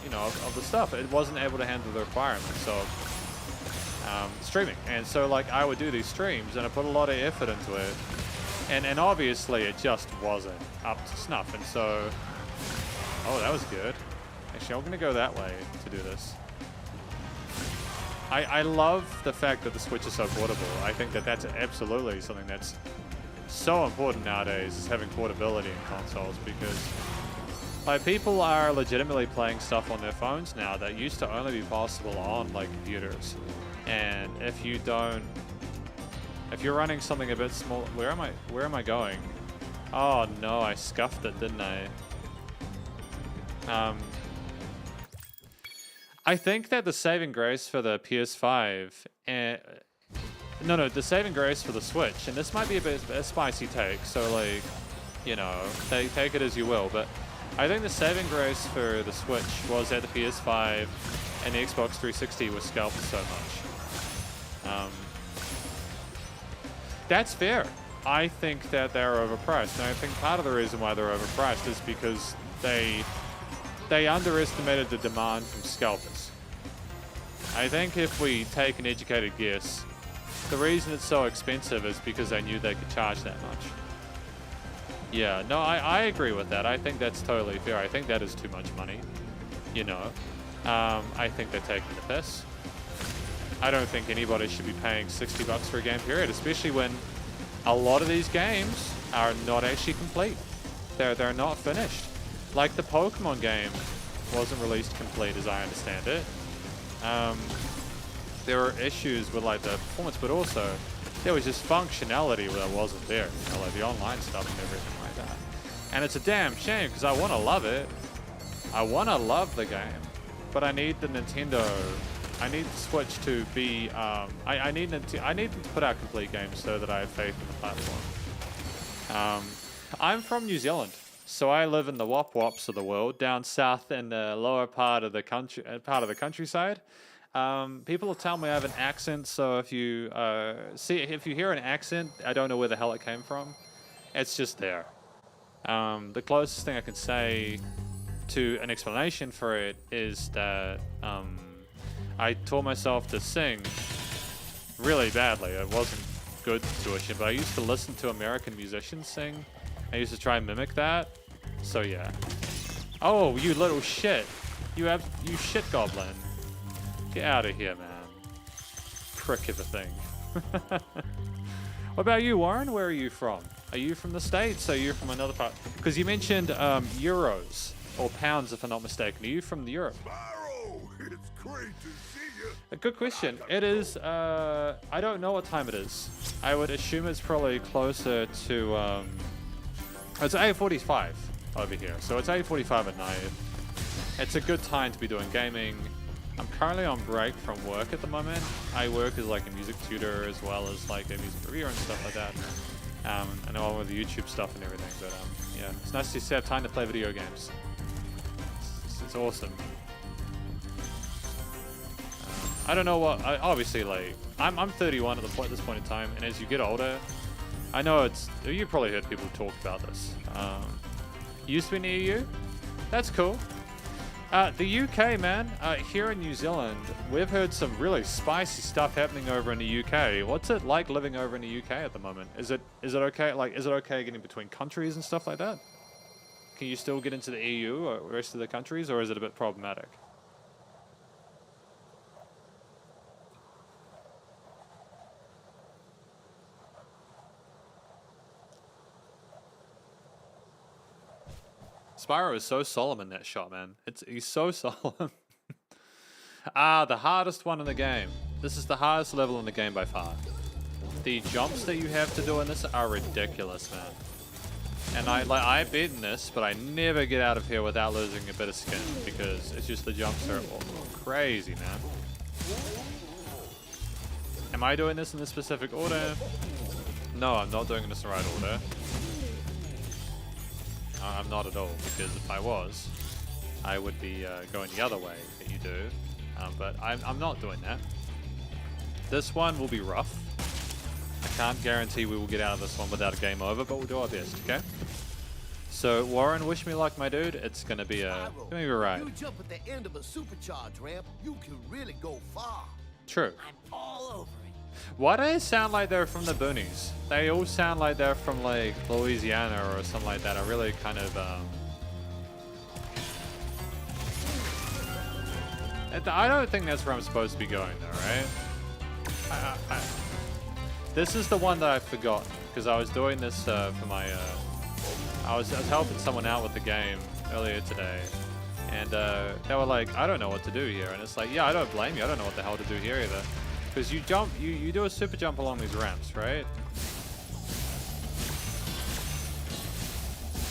you know, of the stuff. It wasn't able to handle the requirements of streaming. And so like I would do these streams and I put a lot of effort into it. And obviously it just wasn't up to snuff. And so, oh, that was good. Actually, I'm gonna go that way to do this. I love the fact that the Switch is so portable. I think that that's absolutely something that's so important nowadays, is having portability in consoles, because like people are legitimately playing stuff on their phones now that used to only be possible on like computers. And if you're running something a bit small, where am I going? Oh no, I scuffed it, didn't I? I think that the saving grace for the PS5 and the saving grace for the Switch, and this might be a spicy take, so like, you know, take it as you will, but I think the saving grace for the Switch was that the PS5 and the Xbox 360 was scalped so much. That's fair. I think that they're overpriced, and I think part of the reason why they're overpriced is because they underestimated the demand from scalpers. I think if we take an educated guess, the reason it's so expensive is because they knew they could charge that much. Yeah, no, I agree with that. I think that's totally fair. I think that is too much money, you know. I think they're taking the piss. I don't think anybody should be paying $60 for a game, period, especially when a lot of these games are not actually complete. They're not finished. Like the Pokemon game wasn't released complete, as I understand it. There were issues with like the performance, but also there was just functionality that wasn't there, you know, like the online stuff and everything like that. And it's a damn shame because I want to love it. I want to love the game, but I need the Nintendo. I need the Switch to be. I need them to put out complete games so that I have faith in the platform. I'm from New Zealand. So I live in the wop wops of the world, down south in the lower part of the countryside. People will tell me I have an accent, so if you hear an accent, I don't know where the hell it came from. It's just there. The closest thing I can say to an explanation for it is that I taught myself to sing really badly. It wasn't good tuition, but I used to listen to American musicians sing. I used to try and mimic that. So yeah. Oh, you little shit. You shit goblin. Get out of here, man. prick of a thing. What about you, Warren? Where are you from? Are you from the States? Are you from another part? Because you mentioned euros or pounds, if I'm not mistaken. Are you from Europe? Spyro, it's great to see you. A good question. It is, I don't know what time it is. I would assume it's probably closer to, it's 8:45 over here. So it's 8:45 at night. It's a good time to be doing gaming. I'm currently on break from work at the moment. I work as like a music tutor as well as like a music reviewer and stuff like that. I know all of the YouTube stuff and everything, but yeah, it's nice to have time to play video games. It's awesome. I don't know what. Obviously, like I'm 31 at this point in time, and as you get older, I know you've probably heard people talk about this. Used to be in the EU. That's cool. The UK, man, here in New Zealand, we've heard some really spicy stuff happening over in the UK. What's it like living over in the UK at the moment? Is it okay? Like, is it okay getting between countries and stuff like that? Can you still get into the EU or the rest of the countries, or is it a bit problematic? Spyro is so solemn in that shot, man. He's so solemn. The hardest one in the game. This is the hardest level in the game by far. The jumps that you have to do in this are ridiculous, man. And I bet in this, but I never get out of here without losing a bit of skin because it's just the jumps are crazy, man. Am I doing this in the specific order? No, I'm not doing this in the right order. I'm not at all, because if I was, I would be going the other way that you do. But I'm not doing that. This one will be rough. I can't guarantee we will get out of this one without a game over, but we'll do our best, okay? So, Warren, wish me luck, my dude. It's gonna be a ride. You jump at the end of a supercharged ramp, you can really go far. True. I'm all over it. Why do they sound like they're from the boonies? They all sound like they're from like Louisiana or something like that. I really kind of I don't think that's where I'm supposed to be going though, right? This is the one that I forgot because I was doing this for my I was helping someone out with the game earlier today, and they were like, I don't know what to do here, and it's like, yeah, I don't blame you. I don't know what the hell to do here either. Because you jump, you do a super jump along these ramps, right?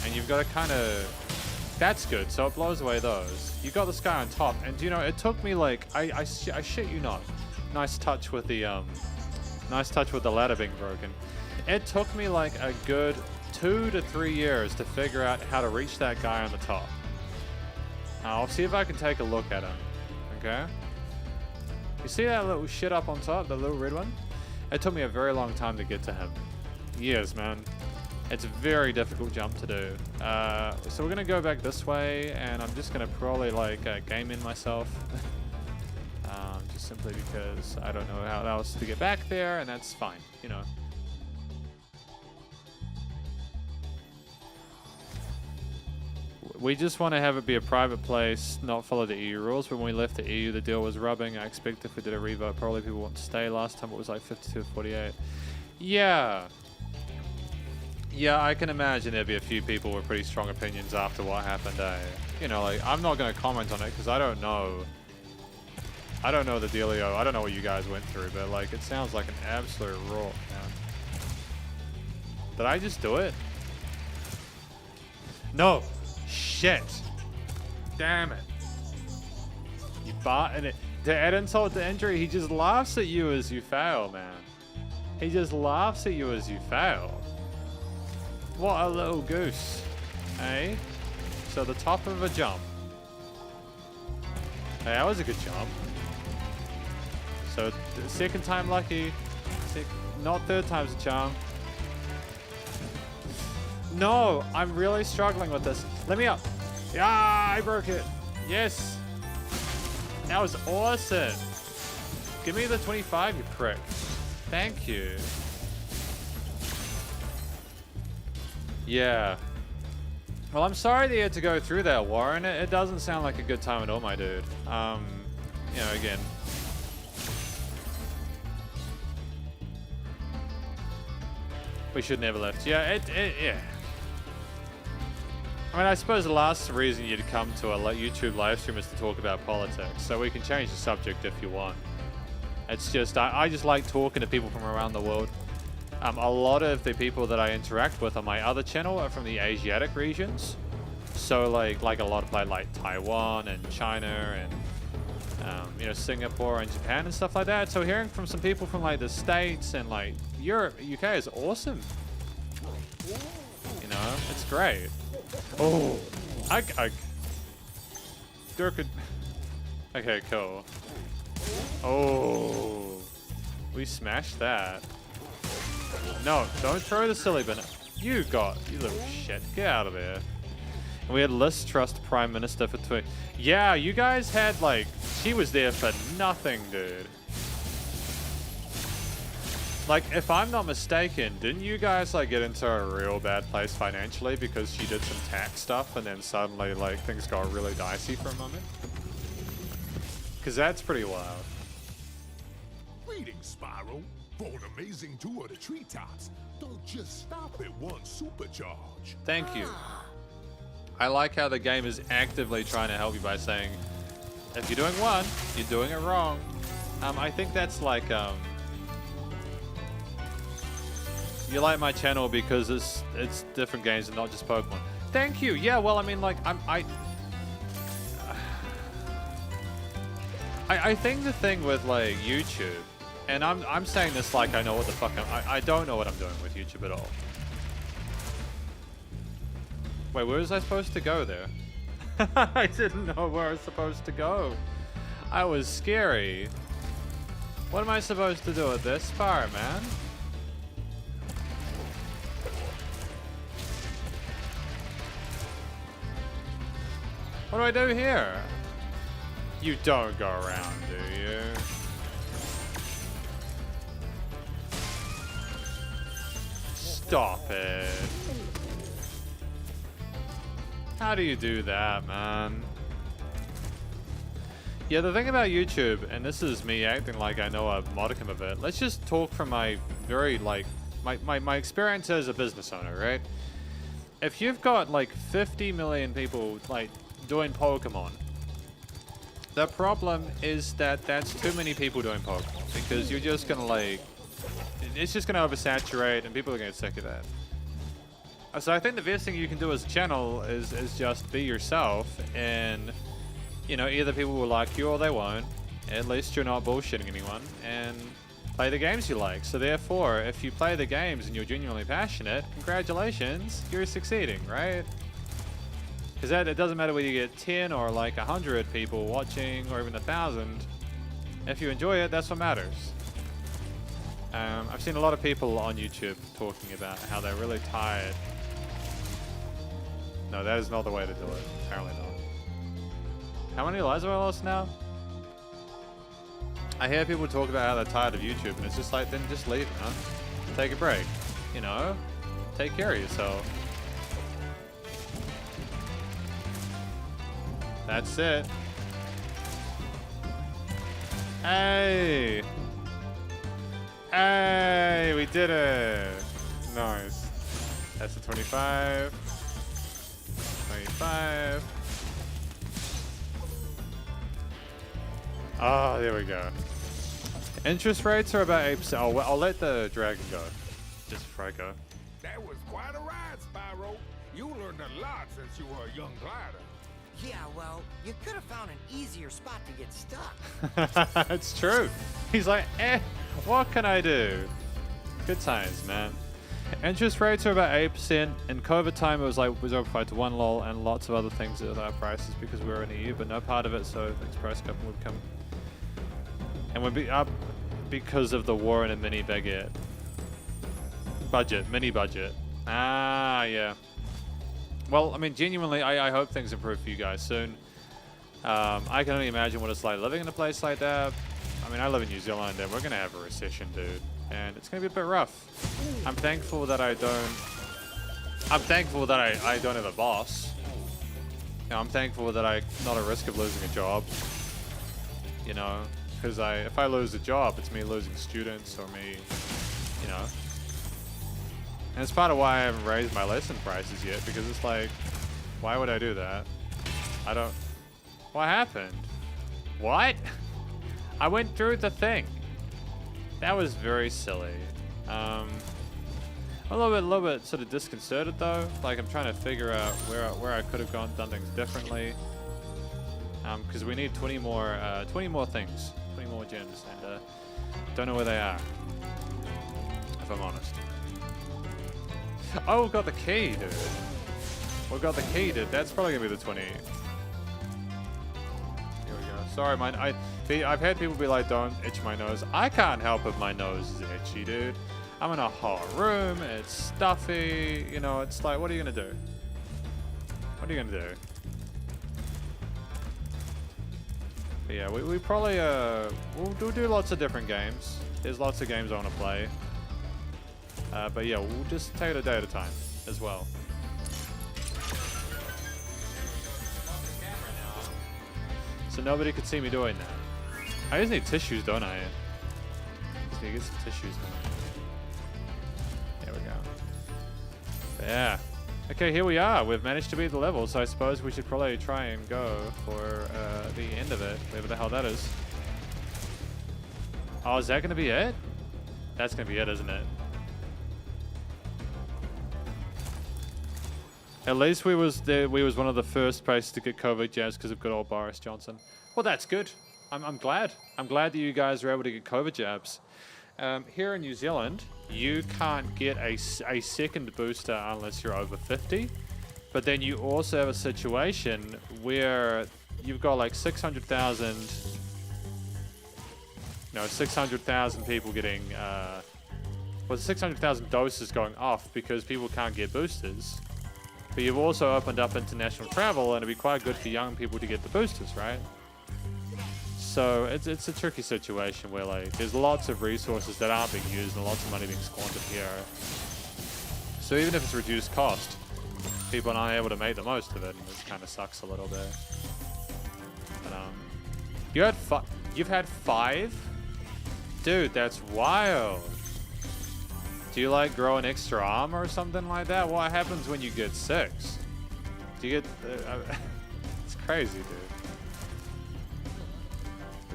And you've got to kind of, that's good, so it blows away those. You got this guy on top, and you know, it took me like, I shit you not, nice touch with the ladder being broken. It took me like a good 2 to 3 years to figure out how to reach that guy on the top. I'll see if I can take a look at him, okay? You see that little shit up on top, the little red one? It took me a very long time to get to him. Years, man. It's a very difficult jump to do. So we're gonna go back this way, and I'm just gonna probably like game in myself. Just simply because I don't know how else to get back there, and that's fine, you know. We just want to have it be a private place, not follow the EU rules. When we left the EU, the deal was rubbing. I expect if we did a revote, probably people want to stay. Last time it was like 52-48. Yeah. Yeah, I can imagine there'd be a few people with pretty strong opinions after what happened. You know, like, I'm not going to comment on it because I don't know. I don't know the dealio. I don't know what you guys went through, but like, it sounds like an absolute raw, man. Did I just do it? No. Shit. Damn it. You and it. To add insult to injury, he just laughs at you as you fail, man. He just laughs at you as you fail. What a little goose. Hey? So the top of a jump. Hey, that was a good jump. So the second time lucky. Not third time's a charm. No, I'm really struggling with this. Let me up. Yeah, I broke it. Yes. That was awesome. Give me the 25, you prick. Thank you. Yeah. Well, I'm sorry that you had to go through that, Warren. It doesn't sound like a good time at all, my dude. You know, again. We should never lift. Yeah, yeah. I mean, I suppose the last reason you'd come to a YouTube live stream is to talk about politics, so we can change the subject if you want. It's just, I just like talking to people from around the world. A lot of the people that I interact with on my other channel are from the Asiatic regions. So like a lot of like Taiwan and China and you know, Singapore and Japan and stuff like that. So hearing from some people from like the States and like Europe, UK is awesome. You know, it's great. Oh, Dirk could. Okay, cool. Oh, we smashed that. No, don't throw the silly banana. You little shit. Get out of there. And we had Liz Trust Prime Minister for 20. Yeah, you guys had like, she was there for nothing, dude. Like, if I'm not mistaken, didn't you guys like get into a real bad place financially because she did some tax stuff and then suddenly like things got really dicey for a moment? Because that's pretty wild. Greetings, Spyro. For an amazing tour of the treetops, don't just stop at one supercharge. Thank you. I like how the game is actively trying to help you by saying, if you're doing one, you're doing it wrong. I think that's like, you like my channel because it's different games and not just Pokemon. Thank you. Yeah, well, I mean, like, I think the thing with like YouTube, and I'm saying this like I know what the fuck I don't know what I'm doing with YouTube at all. Wait, where was I supposed to go there? I didn't know where I was supposed to go. I was scary. What am I supposed to do with this fire, man? What do I do here? You don't go around, do you? Stop it. How do you do that, man? Yeah, the thing about YouTube, and this is me acting like I know a modicum of it, let's just talk from my very, like, my experience as a business owner, right? If you've got, like, 50 million people, like, doing Pokemon, the problem is that that's too many people doing Pokemon, because you're just gonna, like, it's just gonna oversaturate, and people are gonna get sick of that. So I think the best thing you can do as a channel is just be yourself, and you know, either people will like you or they won't. At least you're not bullshitting anyone, and play the games you like. So therefore, if you play the games and you're genuinely passionate, congratulations, you're succeeding, right? Because it doesn't matter whether you get 10 or like 100 people watching or even 1,000. If you enjoy it, that's what matters. I've seen a lot of people on YouTube talking about how they're really tired. No, that is not the way to do it. Apparently not. How many lives have I lost now? I hear people talk about how they're tired of YouTube, and it's just like, then just leave it, huh? Take a break. You know? Take care of yourself. That's it. Hey! Hey! We did it! Nice. That's a 25. 25. Oh, there we go. Interest rates are about 8%. I'll let the dragon go. Just before I go. That was quite a ride, Spyro. You learned a lot since you were a young glider. Yeah, well, you could have found an easier spot to get stuck. It's true. He's like, what can I do? Good times, man. Interest rates are about 8%. In COVID time, it was like 0.5 to 1 lol, and lots of other things at our prices because we were in EU, but no part of it, so things price cap would come. And would be up because of the war in a mini baguette. Mini budget. Ah, yeah. Well, I mean, genuinely, I hope things improve for you guys soon. I can only imagine what it's like living in a place like that. I mean, I live in New Zealand, and we're going to have a recession, dude. And it's going to be a bit rough. I'm thankful that I don't have a boss. You know, I'm thankful that I'm not at risk of losing a job. You know, because if I lose a job, it's me losing students or me, you know. And it's part of why I haven't raised my lesson prices yet, because it's like, why would I do that? I don't... What happened? What? I went through the thing. That was very silly. I'm a little bit sort of disconcerted though. Like I'm trying to figure out where I could have done things differently. Because we need 20 more things, 20 more gems, and don't know where they are. If I'm honest. Oh, we've got the key, dude. We've got the key, dude. That's probably gonna be the 20. Here we go. Sorry, I've had people be like, don't itch my nose. I can't help if my nose is itchy, dude. I'm in a hot room, it's stuffy, you know, it's like, what are you gonna do? What are you gonna do? But yeah, we probably, we'll do lots of different games. There's lots of games I wanna play. But yeah, we'll just take it a day at a time as well. So nobody could see me doing that. I just need tissues, don't I? Just need to get some tissues. There we go. Yeah. Okay, here we are. We've managed to beat the level, so I suppose we should probably try and go for the end of it, whatever the hell that is. Oh, is that going to be it? That's going to be it, isn't it? At least we was one of the first places to get COVID jabs because of good old Boris Johnson. Well, that's good. I'm glad. I'm glad that you guys were able to get COVID jabs. Here in New Zealand, you can't get a second booster unless you're over 50. But then you also have a situation where you've got like 600,000 people getting, 600,000 doses going off because people can't get boosters. But you've also opened up international travel, and it'd be quite good for young people to get the boosters, right? So it's a tricky situation where like there's lots of resources that aren't being used and lots of money being squandered here. So even if it's reduced cost, people aren't able to make the most of it, and it kind of sucks a little bit. But you've had 5? Dude, that's wild. Do you like grow an extra arm or something like that? What happens when you get 6? Do you get? It's crazy,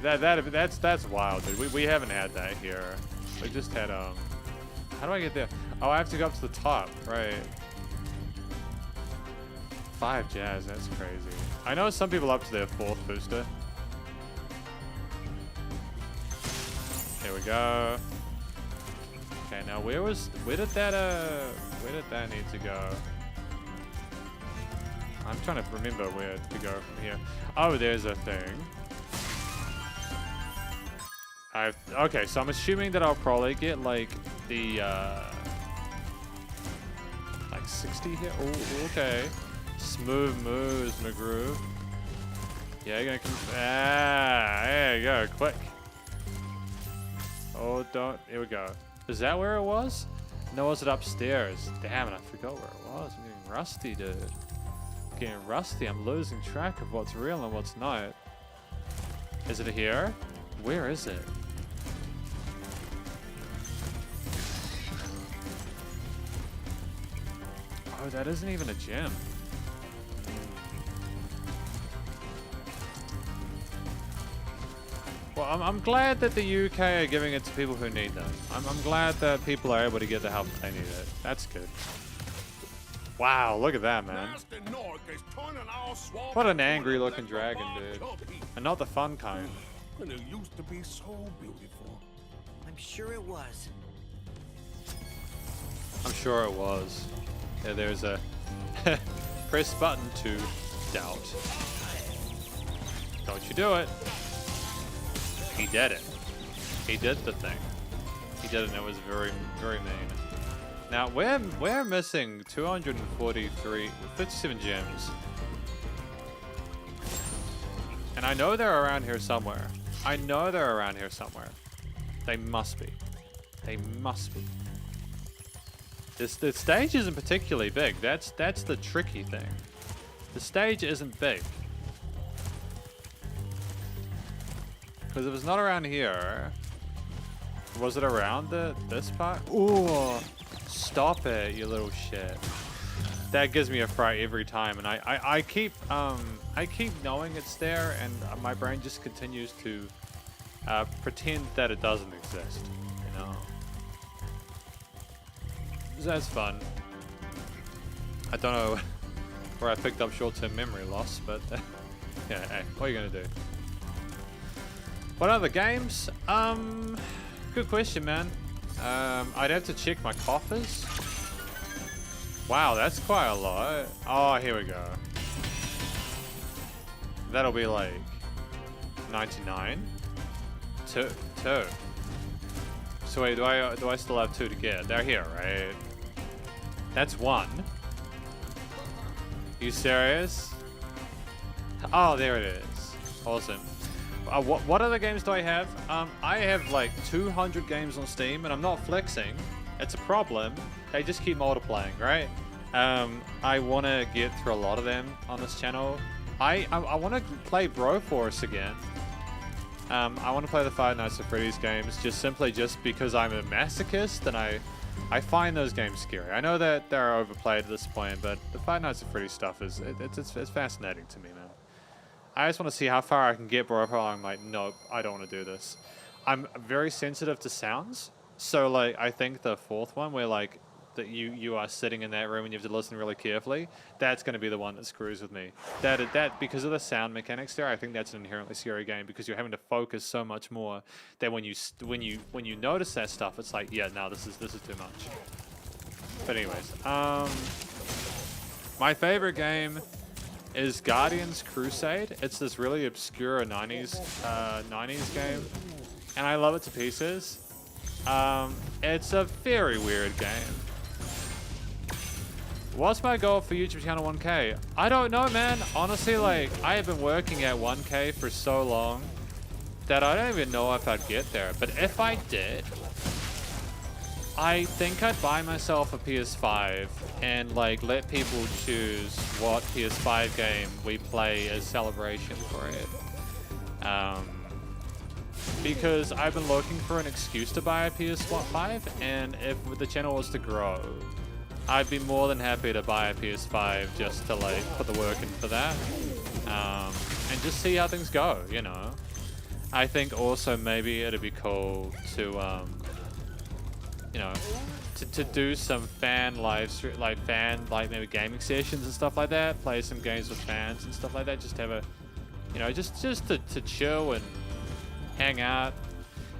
dude. That's wild, dude. We haven't had that here. We just had How do I get there? Oh, I have to go up to the top, right? 5 jazz. That's crazy. I know some people up to their 4th booster. There we go. Okay, now where did that need to go? I'm trying to remember where to go from here. Oh, there's a thing. Okay, so I'm assuming that I'll probably get like the like 60 here. Oh, okay. Smooth moves, McGrew. Yeah, you're gonna come. Ah, there you go. Quick. Oh, don't. Here we go. Is that where it was? No, was it upstairs? Damn it, I forgot where it was. I'm getting rusty, dude. I'm getting rusty. I'm losing track of what's real and what's not. Is it here? Where is it? Oh, that isn't even a gem. Well, I'm glad that the UK are giving it to people who need them. I'm glad that people are able to get the help they need it. That's good. Wow, look at that, man. What an angry looking dragon, dude. And not the fun kind. And it used to be so beautiful. I'm sure it was. I'm sure it was. Yeah, there's a press button to doubt. Don't you do it. He did it. He did the thing. He did it, and it was very, very mean. Now, we're missing 57 gems. And I know they're around here somewhere. I know they're around here somewhere. They must be. They must be. The stage isn't particularly big. That's the tricky thing. The stage isn't big. Because if it's not around here, was it around this part? Ooh, Stop it, you little shit. That gives me a fright every time, and I keep knowing it's there, and my brain just continues to pretend that it doesn't exist. You know. That's fun. I don't know where I picked up short-term memory loss, but yeah, hey, what are you gonna do? What other games? Good question, man. I'd have to check my coffers. Wow, that's quite a lot. Oh, here we go. That'll be like 99. Two. So wait, do I still have 2 to get? They're here, right? That's 1. You serious? Oh, there it is. Awesome. What other games do I have? I have like 200 games on Steam, and I'm not flexing. It's a problem. They just keep multiplying, right? I want to get through a lot of them on this channel. I want to play Broforce again. I want to play the Five Nights at Freddy's games just because I'm a masochist, and I find those games scary. I know that they're overplayed at this point, but the Five Nights at Freddy's stuff it's fascinating to me, man. I just want to see how far I can get before I'm like, nope, I don't want to do this. I'm very sensitive to sounds, so like I think the 4th one where like that you are sitting in that room and you have to listen really carefully, that's going to be the one that screws with me. That because of the sound mechanics there, I think that's an inherently scary game because you're having to focus so much more that when you notice that stuff, it's like, yeah, no, this is too much. But anyways, my favorite game is Guardians Crusade. It's this really obscure 90s game, and I love it to pieces. It's a very weird game. What's my goal for YouTube channel 1K? I don't know, man. Honestly, like, I have been working at 1K for so long that I don't even know if I'd get there. But if I did, I think I'd buy myself a PS5 and like let people choose what PS5 game we play as celebration for it. Because I've been looking for an excuse to buy a PS5, and if the channel was to grow, I'd be more than happy to buy a PS5 just to like put the work in for that, and just see how things go, you know. I think also maybe it'd be cool to, you know, to do some fan maybe gaming sessions and stuff like that, play some games with fans and stuff like that, just have a, you know, just to chill and hang out.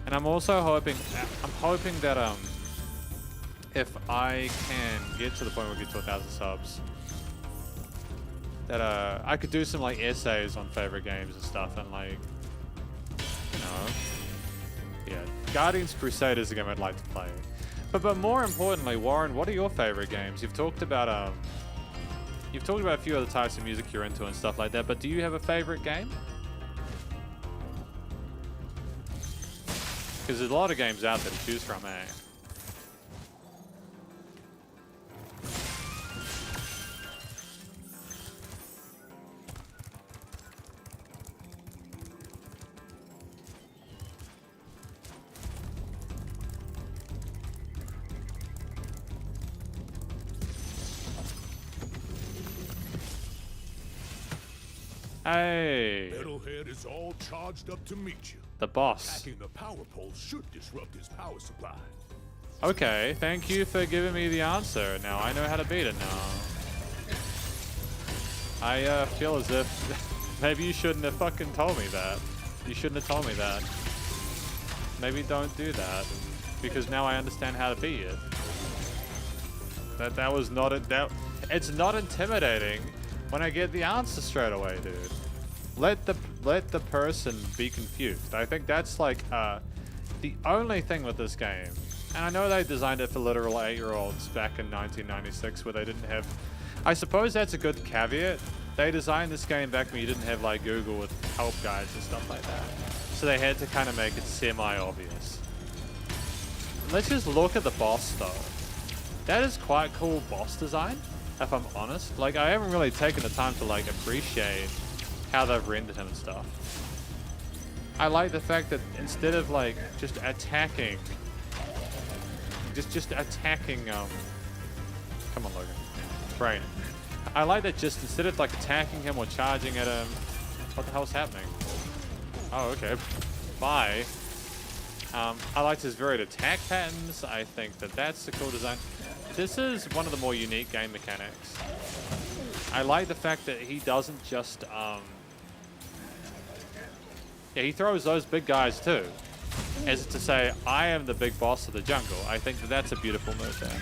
And I'm also hoping that if I can get to the point where we get to 1,000 subs, that I could do some like essays on favorite games and stuff, and like, you know, yeah, Guardians Crusade is a game I'd like to play. But more importantly, Warren, what are your favorite games? You've talked about a few other types of music you're into and stuff like that, but do you have a favorite game? Because there's a lot of games out there to choose from, eh? Hey! Metalhead is all charged up to meet you. The boss. Hacking the power pole should disrupt his power supply. Okay, thank you for giving me the answer. Now I know how to beat it now. I feel as if maybe you shouldn't have fucking told me that. You shouldn't have told me that. Maybe don't do that, because now I understand how to beat it. That was not it's not intimidating when I get the answer straight away, dude. Let the person be confused. I think that's like the only thing with this game. And I know they designed it for literal 8-year-olds back in 1996 where they didn't have... I suppose that's a good caveat. They designed this game back when you didn't have like Google with help guides and stuff like that. So they had to kind of make it semi-obvious. Let's just look at the boss though. That is quite cool boss design, if I'm honest. Like, I haven't really taken the time to like appreciate how they've rendered him and stuff. I like the fact that instead of like just attacking just attacking. Come on, Logan. Brain. I like that just instead of like attacking him or charging at him. What the hell's happening? Oh, okay. Bye. I liked his varied attack patterns. I think that that's a cool design. This is one of the more unique game mechanics. I like the fact that he doesn't just, yeah, he throws those big guys too. As to say, I am the big boss of the jungle. I think that that's a beautiful move there.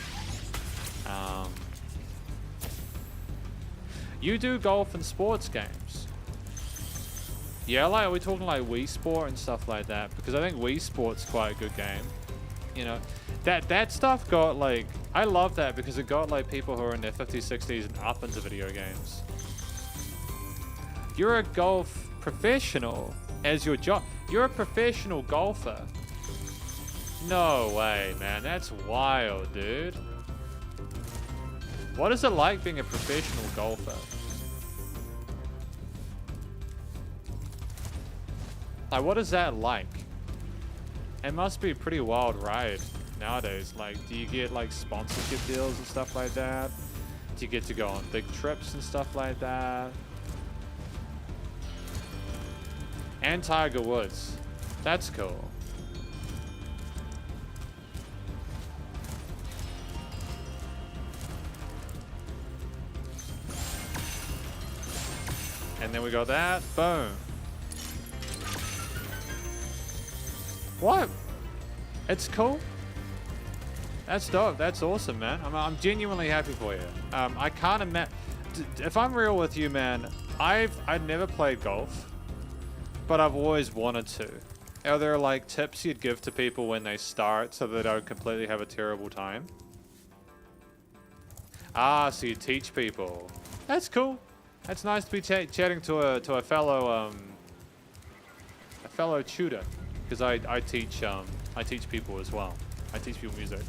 You do golf and sports games. Yeah, like, are we talking like Wii Sport and stuff like that? Because I think Wii Sport's quite a good game. You know, that stuff got like, I love that because it got like people who are in their 50s, 60s and up into video games. You're a golf professional as your job. You're a professional golfer. No way, man. That's wild, dude. What is it like being a professional golfer? Like, what is that like? It must be a pretty wild ride nowadays. Like, do you get like sponsorship deals and stuff like that? Do you get to go on big trips and stuff like that? And Tiger Woods. That's cool. And then we got that. Boom. What? It's cool. That's dope. That's awesome, man. I'm genuinely happy for you. I can't imagine. If I'm real with you, man, I've never played golf, but I've always wanted to. Are there like tips you'd give to people when they start so they don't completely have a terrible time? Ah, so you teach people. That's cool. That's nice to be chatting to a fellow tutor, because I teach people as well. I teach people music.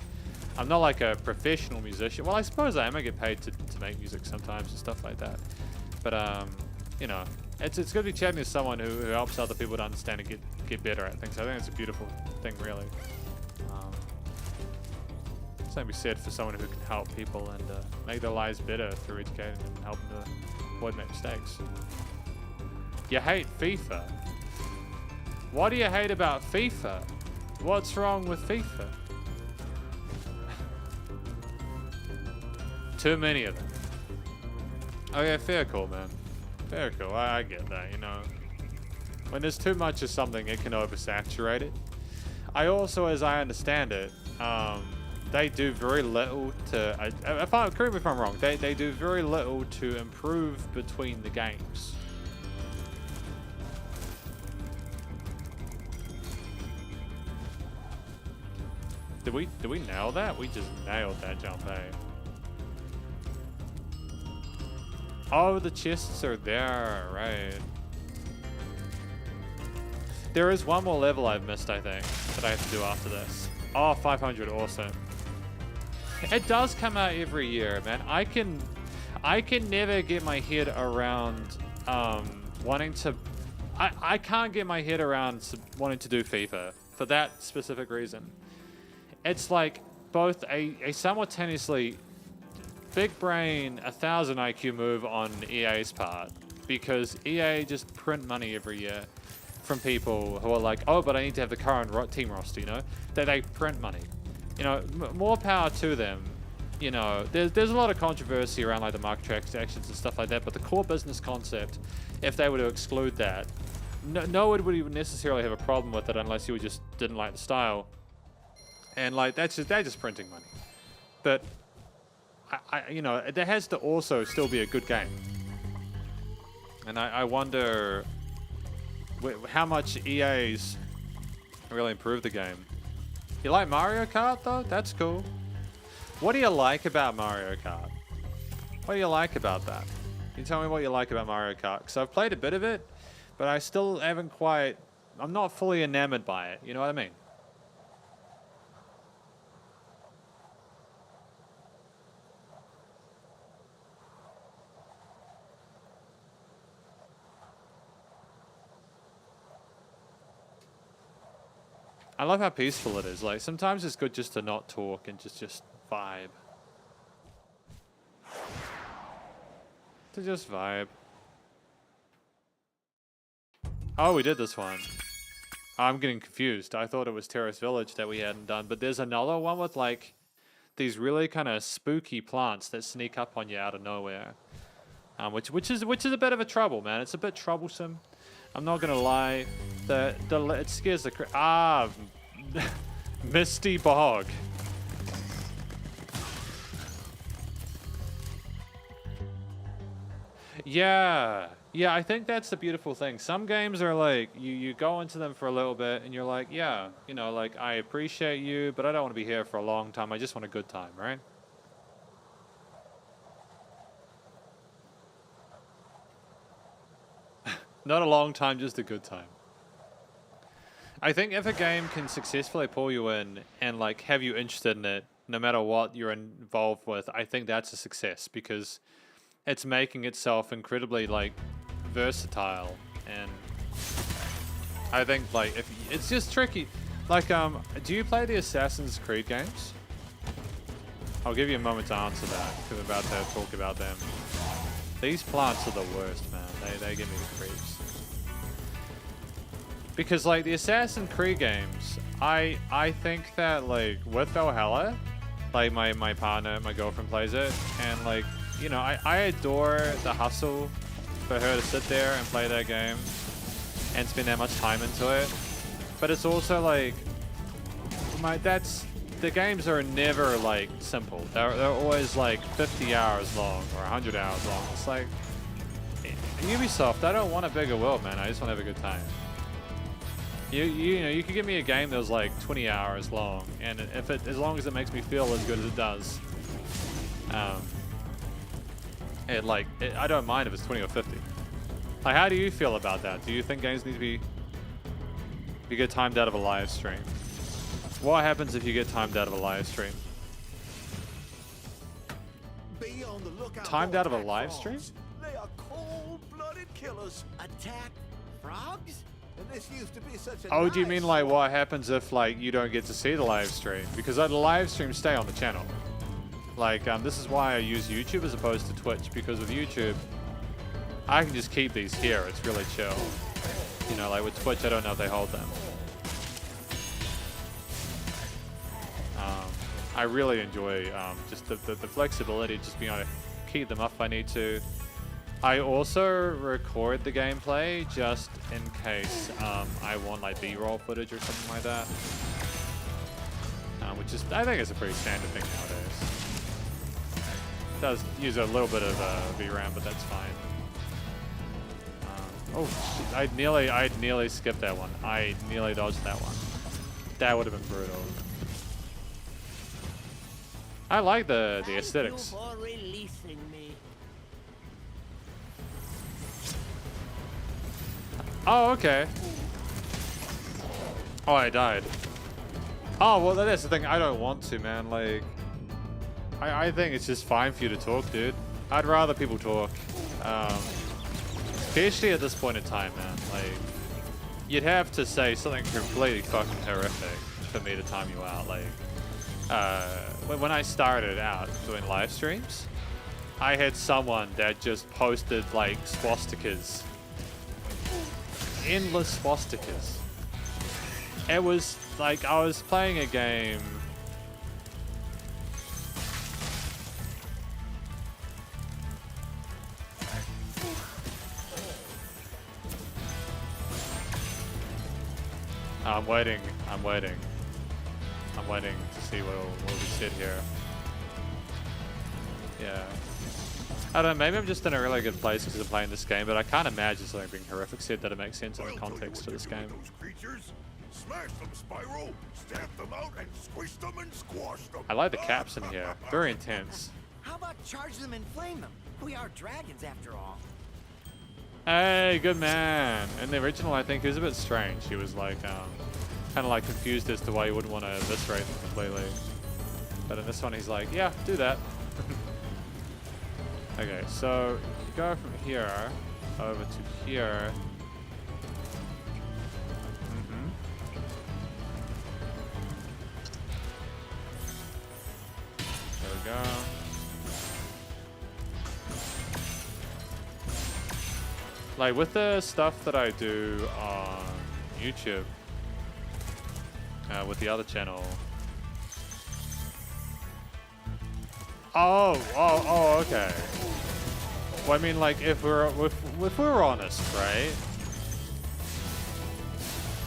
I'm not like a professional musician. Well, I suppose I am. I get paid to make music sometimes and stuff like that. But you know, it's good to be chatting to someone who helps other people to understand and get better at things. I think it's a beautiful thing, really. Something to be said for someone who can help people and make their lives better through educating them and helping to avoid make mistakes. You hate FIFA. What do you hate about FIFA? What's wrong with FIFA? Too many of them. Oh yeah, fair call, man. Fair call. I get that, you know. When there's too much of something, it can oversaturate it. I also, as I understand it, they do very little to, correct me if I'm wrong, they do very little to improve between the games. Did we nail that? We just nailed that jump, eh? Oh, the chests are there, right. There is one more level I've missed, I think, that I have to do after this. Oh, 500, awesome. It does come out every year, man. I can never get my head around wanting to... I can't get my head around wanting to do FIFA for that specific reason. It's like both a simultaneously big brain, 1,000 IQ move on EA's part, because EA just print money every year from people who are like, oh, but I need to have the current team roster, you know? They print money. You know, more power to them. You know, there's a lot of controversy around like the market transactions and stuff like that, but the core business concept, if they were to exclude that, no one would even necessarily have a problem with it unless you just didn't like the style. And like, they're just printing money. But, you know, there has to also still be a good game. And I wonder how much EA's really improved the game. You like Mario Kart though? That's cool. What do you like about Mario Kart? What do you like about that? Can you tell me what you like about Mario Kart? Because I've played a bit of it, but I still haven't quite... I'm not fully enamored by it. You know what I mean? I love how peaceful it is. Like, sometimes it's good just to not talk and just vibe. To just vibe. Oh, we did this one. I'm getting confused. I thought it was Terrace Village that we hadn't done, but there's another one with like these really kind of spooky plants that sneak up on you out of nowhere. Which is a bit of a trouble, man. It's a bit troublesome. I'm not gonna lie. It scares the Misty Bog. Yeah, I think that's the beautiful thing. Some games are like, you go into them for a little bit and you're like, yeah, you know, like, I appreciate you, but I don't want to be here for a long time. I just want a good time, right? Not a long time, just a good time. I think if a game can successfully pull you in and like have you interested in it, no matter what you're involved with, I think that's a success because it's making itself incredibly like versatile. And I think like if it's just tricky. Like do you play the Assassin's Creed games? I'll give you a moment to answer that because I'm about to talk about them. These plants are the worst, man. They give me the creeps. Because like the Assassin's Creed games, I think that like with Valhalla, like my partner, my girlfriend plays it, and like, you know, I adore the hustle for her to sit there and play that game and spend that much time into it. But it's also like the games are never like simple. They're always like 50 hours long or 100 hours long. It's like Ubisoft, I don't want a bigger world, man. I just want to have a good time. You know, you could give me a game that was like 20 hours long, and as long as it makes me feel as good as it does, I don't mind if it's 20 or 50. Like, how do you feel about that? Do you think games need to be get timed out of a live stream? What happens if you get timed out of a live stream? Be on the lookout Timed for out of a attack live frogs. stream? They are cold-blooded killers. Attack frogs? And this used to be such a Oh, do you nice mean like spot. what happens if like you don't get to see the live stream? Because the live streams stay on the channel. Like this is why I use YouTube as opposed to Twitch, because with YouTube I can just keep these here. It's really chill. You know, like with Twitch I don't know if they hold them. I really enjoy just the flexibility, just being able to keep them up if I need to. I also record the gameplay just in case I want like B-roll footage or something like that. Which is, I think it's a pretty standard thing nowadays. It does use a little bit of VRAM, but that's fine. Oh, shit, I'd nearly skipped that one. I nearly dodged that one. That would have been brutal. I like the aesthetics. Thank you for releasing me. Oh, okay. Oh, I died. Oh, well, that's the thing. I don't want to, man. Like, I think it's just fine for you to talk, dude. I'd rather people talk. Especially at this point in time, man. Like, you'd have to say something completely fucking horrific for me to time you out. Like, when I started out doing live streams, I had someone that just posted, like, swastikas. Endless swastikas. It was like I was playing a game. I'm waiting to see what we sit here. Yeah. I don't know, maybe I'm just in a really good place because I'm playing this game, but I can't imagine something being horrific said that it makes sense in the context of this game. Those creatures, smash them, Spyro, stamp them out, and squish them and squash them. I like the caps in here. Very intense. How about charge them and flame them? We are dragons after all. Hey, good man. In the original, I think he was a bit strange. He was like, kind of like confused as to why you wouldn't want to eviscerate them completely. But in this one, he's like, yeah, do that. Okay, so you go from here over to here. we go. Like with the stuff that I do on YouTube, with the other channel. Oh, okay. Well, I mean, like, if we're honest, right?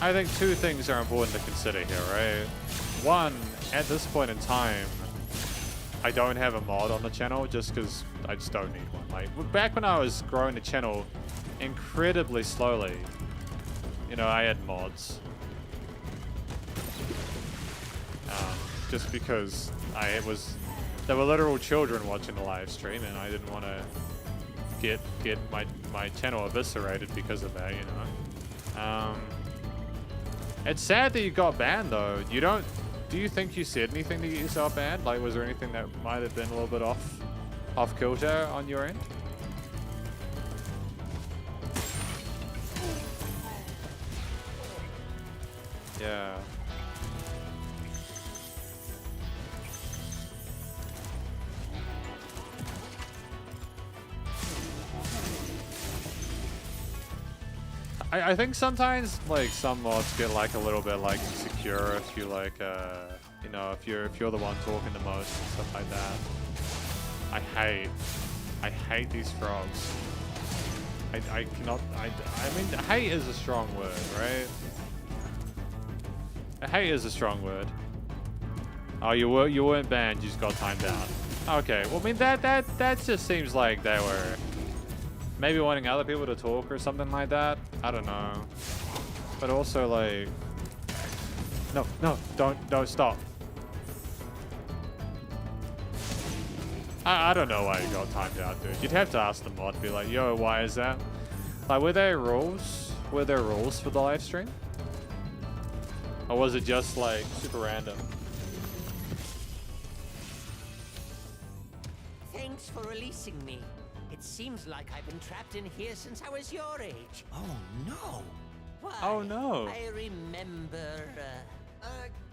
I think two things are important to consider here, right? One, at this point in time, I don't have a mod on the channel just because I just don't need one. Like, back when I was growing the channel incredibly slowly, you know, I had mods. Just because there were literal children watching the live stream, and I didn't want to get my channel eviscerated because of that, you know. It's sad that you got banned though. Do you think you said anything to get yourself banned? Like, was there anything that might have been a little bit off kilter on your end? Yeah. I think sometimes like some mods get like a little bit like insecure if you like you know, if you're the one talking the most and stuff like that. I hate these frogs. I cannot I mean, hate is a strong word, right? Hate is a strong word. Oh, you weren't banned, you just got timed out. Okay, well I mean that just seems like they were maybe wanting other people to talk or something like that. I don't know. But also like, no, don't stop. I don't know why you got timed out, dude. You'd have to ask the mod, be like, yo, why is that? Like, were there rules? Were there rules for the live stream? Or was it just like super random? Thanks for releasing me. It seems like I've been trapped in here since I was your age. Oh no! Why, Oh no. I remember,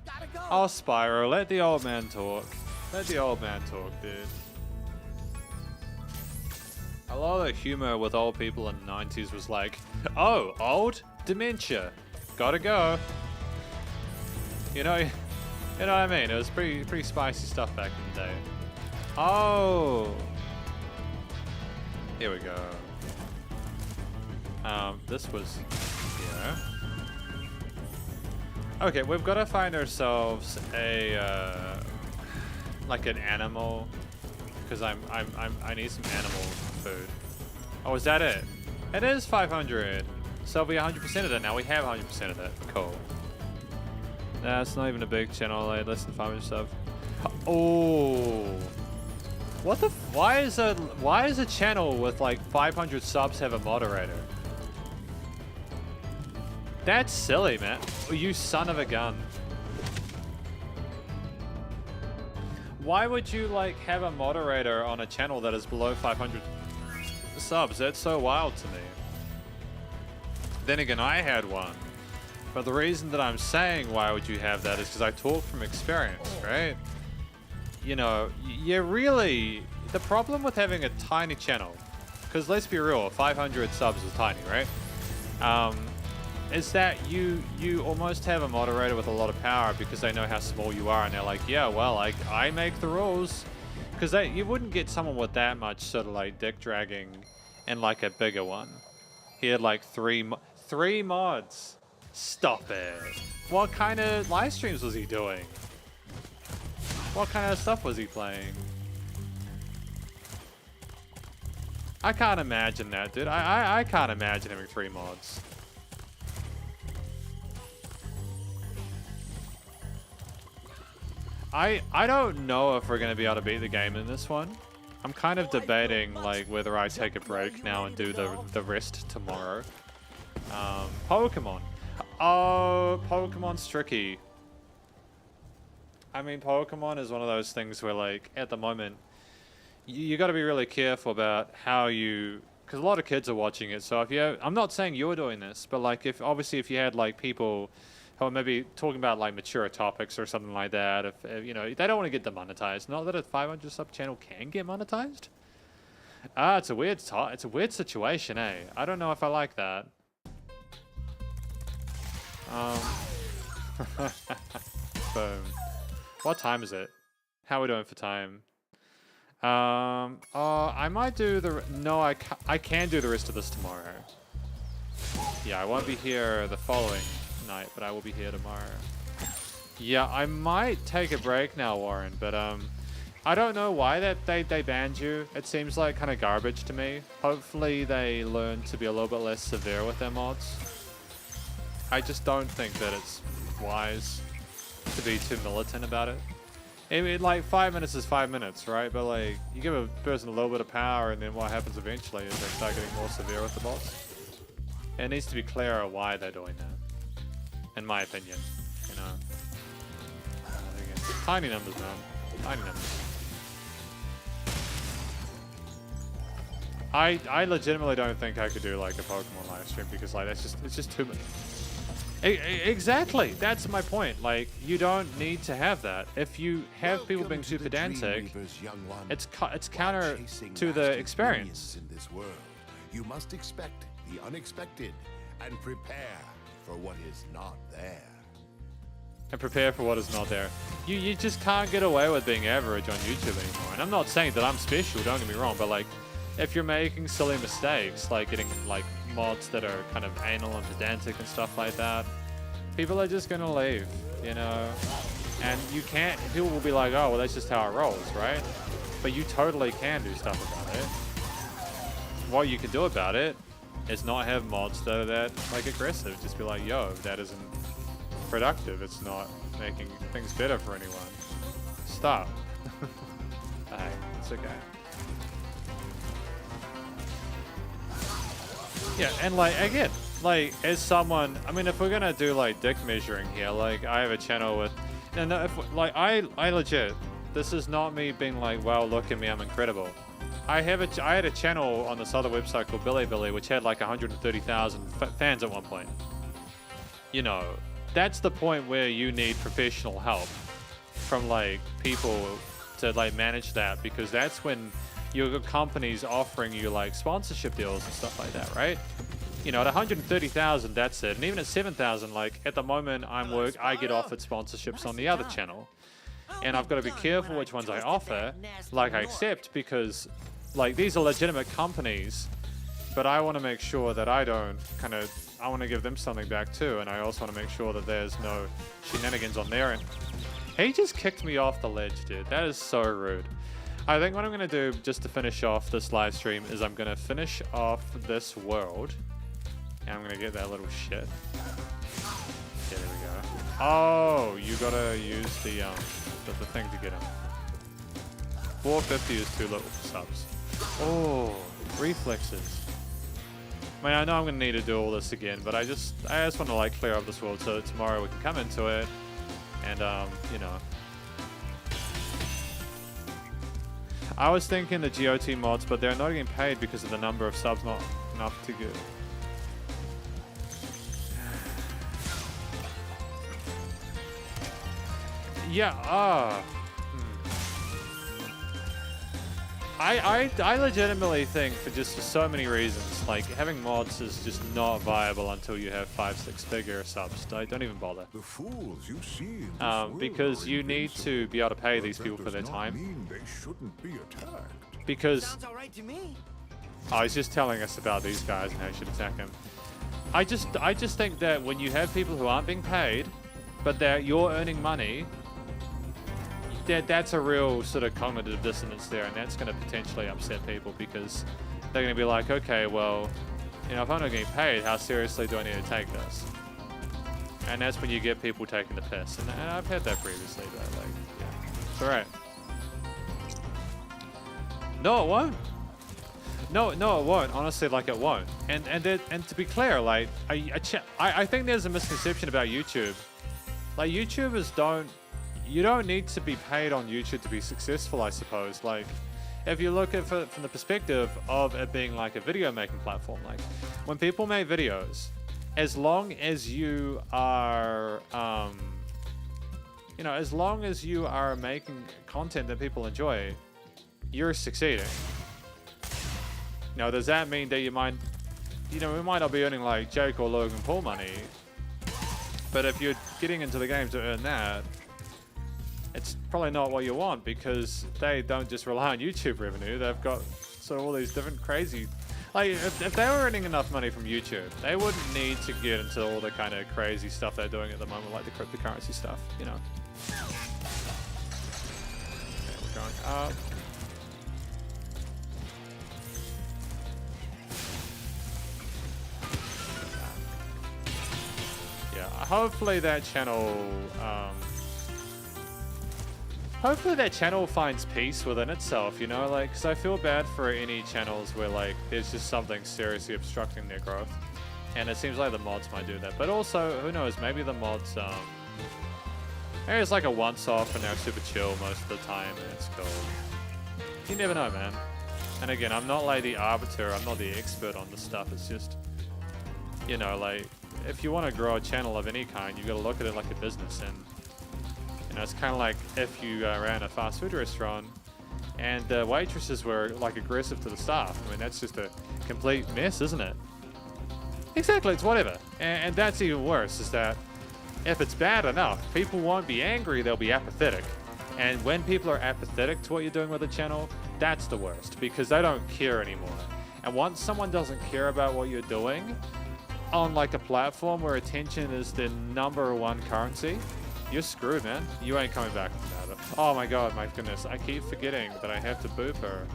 gotta go. Oh, Spyro, let the old man talk. Let the old man talk, dude. A lot of the humor with old people in the 90s was like, oh, old? Dementia. Gotta go. You know what I mean? It was pretty spicy stuff back in the day. Oh. Here we go. This was here. Okay, we've got to find ourselves a like an animal, because I need some animal food. Oh, is that it? It is 500. So we 100% of it now. We have 100% of it. Cool. Nah, it's not even a big channel. Like less than 500 subs. Oh. What the? Why is a channel with like 500 subs have a moderator? That's silly, man. You son of a gun. Why would you like have a moderator on a channel that is below 500 subs? That's so wild to me. Then again, I had one. But the reason that I'm saying why would you have that is because I talk from experience, right? You know, you really, the problem with having a tiny channel, because let's be real, 500 subs is tiny, right? Is that you almost have a moderator with a lot of power because they know how small you are, and they're like, yeah, well, like, I make the rules. Because you wouldn't get someone with that much sort of like dick dragging and like a bigger one. He had like three mods. Stop it. What kind of live streams was he doing? What kind of stuff was he playing? I can't imagine that, dude. I can't imagine having 3 mods. I don't know if we're going to be able to beat the game in this one. I'm kind of debating like whether I take a break now and do the rest tomorrow. Pokemon. Oh, Pokemon's tricky. I mean, Pokemon is one of those things where, like, at the moment, you got to be really careful about how you, because a lot of kids are watching it. So if you, I'm not saying you're doing this, but like, if obviously if you had like people or maybe talking about like mature topics or something like that. If you know, they don't want to get demonetized. Not that a 500 sub channel can get monetized. Ah, it's a weird situation, eh? I don't know if I like that. Boom. What time is it? How are we doing for time? I might do the... No, I can do the rest of this tomorrow. Yeah, I won't be here the following night, but I will be here tomorrow. Yeah, I might take a break now, Warren, but I don't know why that they banned you. It seems like kind of garbage to me. Hopefully they learn to be a little bit less severe with their mods. I just don't think that it's wise to be too militant about it. I mean, like 5 minutes is 5 minutes, right? But like, you give a person a little bit of power, and then what happens eventually is they start getting more severe with the bots. It needs to be clearer why they're doing that, in my opinion. You know, tiny numbers, man, tiny numbers. I legitimately don't think I could do like a Pokemon live stream because like it's just too much. Exactly, that's my point. Like, you don't need to have that. If you have people being too pedantic, it's counter to the experience. In this world, you must expect the unexpected and prepare for what is not there. And prepare for what is not there. You just can't get away with being average on YouTube anymore. And I'm not saying that I'm special, don't get me wrong, but like, if you're making silly mistakes, like getting like mods that are kind of anal and pedantic and stuff like that, people are just gonna leave, you know? And you can't, people will be like, oh, well, that's just how it rolls, right? But you totally can do stuff about it. What you can do about it is not have mods that are that like aggressive. Just be like, yo, that isn't productive. It's not making things better for anyone. Stop. Hey, it's okay. Yeah, and like, again, like, as someone, I mean, if we're gonna do like dick measuring here, like, I have a channel with, and if, like, I legit, this is not me being like, wow, look at me, I'm incredible. I had a channel on this other website called Billy, which had like 130,000 fans at one point. You know, that's the point where you need professional help from like people to like manage that, because that's when you've got companies offering you like sponsorship deals and stuff like that, right? You know, at 130,000, that's it. And even at 7,000, like at the moment I get offered sponsorships on the other channel. And I've got to be careful which ones I offer, like I accept, because like these are legitimate companies, but I want to make sure that I don't I want to give them something back too. And I also want to make sure that there's no shenanigans on their end. He just kicked me off the ledge, dude. That is so rude. I think what I'm going to do just to finish off this live stream is I'm going to finish off this world. And I'm going to get that little shit. Yeah, there we go. Oh, you got to use the thing to get him. 450 is too little for subs. Oh, reflexes. I mean, I know I'm going to need to do all this again, but I just want to like clear up this world so that tomorrow we can come into it and, you know. I was thinking the GOT mods, but they're not getting paid because of the number of subs not enough to good. Yeah, I legitimately think for so many reasons, like having mods is just not viable until you have 5-6 figure subs. Don't even bother. The fools you see in this world because are you need to be able to pay these people for their time. mean they shouldn't be attacked. Because Sounds all right to me. oh, he's just telling us about these guys and how you should attack them. I just think that when you have people who aren't being paid, but you're earning money, that's a real sort of cognitive dissonance there, and that's going to potentially upset people because they're going to be like, okay, well, you know, if I'm not getting paid, how seriously do I need to take this? And that's when you get people taking the piss, and I've had that previously, but like, yeah, it's all right. No, it won't. No, it won't. Honestly, like it won't. And to be clear, like I think there's a misconception about YouTube. Like YouTubers you don't need to be paid on YouTube to be successful, I suppose. Like, if you look at it from the perspective of it being like a video making platform, like when people make videos, as long as you are, you know, as long as you are making content that people enjoy, you're succeeding. Now, does that mean that you might, you know, we might not be earning like Jake or Logan Paul money, but if you're getting into the game to earn that, it's probably not what you want, because they don't just rely on YouTube revenue. They've got sort of all these different crazy, like if they were earning enough money from YouTube, they wouldn't need to get into all the kind of crazy stuff they're doing at the moment, like the cryptocurrency stuff, you know. Okay, we're going up. Yeah, hopefully that channel, hopefully that channel finds peace within itself, you know, like, because I feel bad for any channels where, like, there's just something seriously obstructing their growth. And it seems like the mods might do that. But also, who knows, maybe the mods, maybe it's like a once-off and they're super chill most of the time and it's cool. You never know, man. And again, I'm not like the arbiter, I'm not the expert on this stuff. It's just, you know, like, if you want to grow a channel of any kind, you've got to look at it like a business. And you know, it's kind of like if you ran a fast food restaurant and the waitresses were like aggressive to the staff. I mean, that's just a complete mess, isn't it? Exactly, it's whatever. And that's even worse, is that if it's bad enough, people won't be angry, they'll be apathetic. And when people are apathetic to what you're doing with the channel, that's the worst, because they don't care anymore. And once someone doesn't care about what you're doing on like a platform where attention is the #1 currency, you're screwed, man. You ain't coming back from that. Oh my god, my goodness. I keep forgetting that I have to boop her.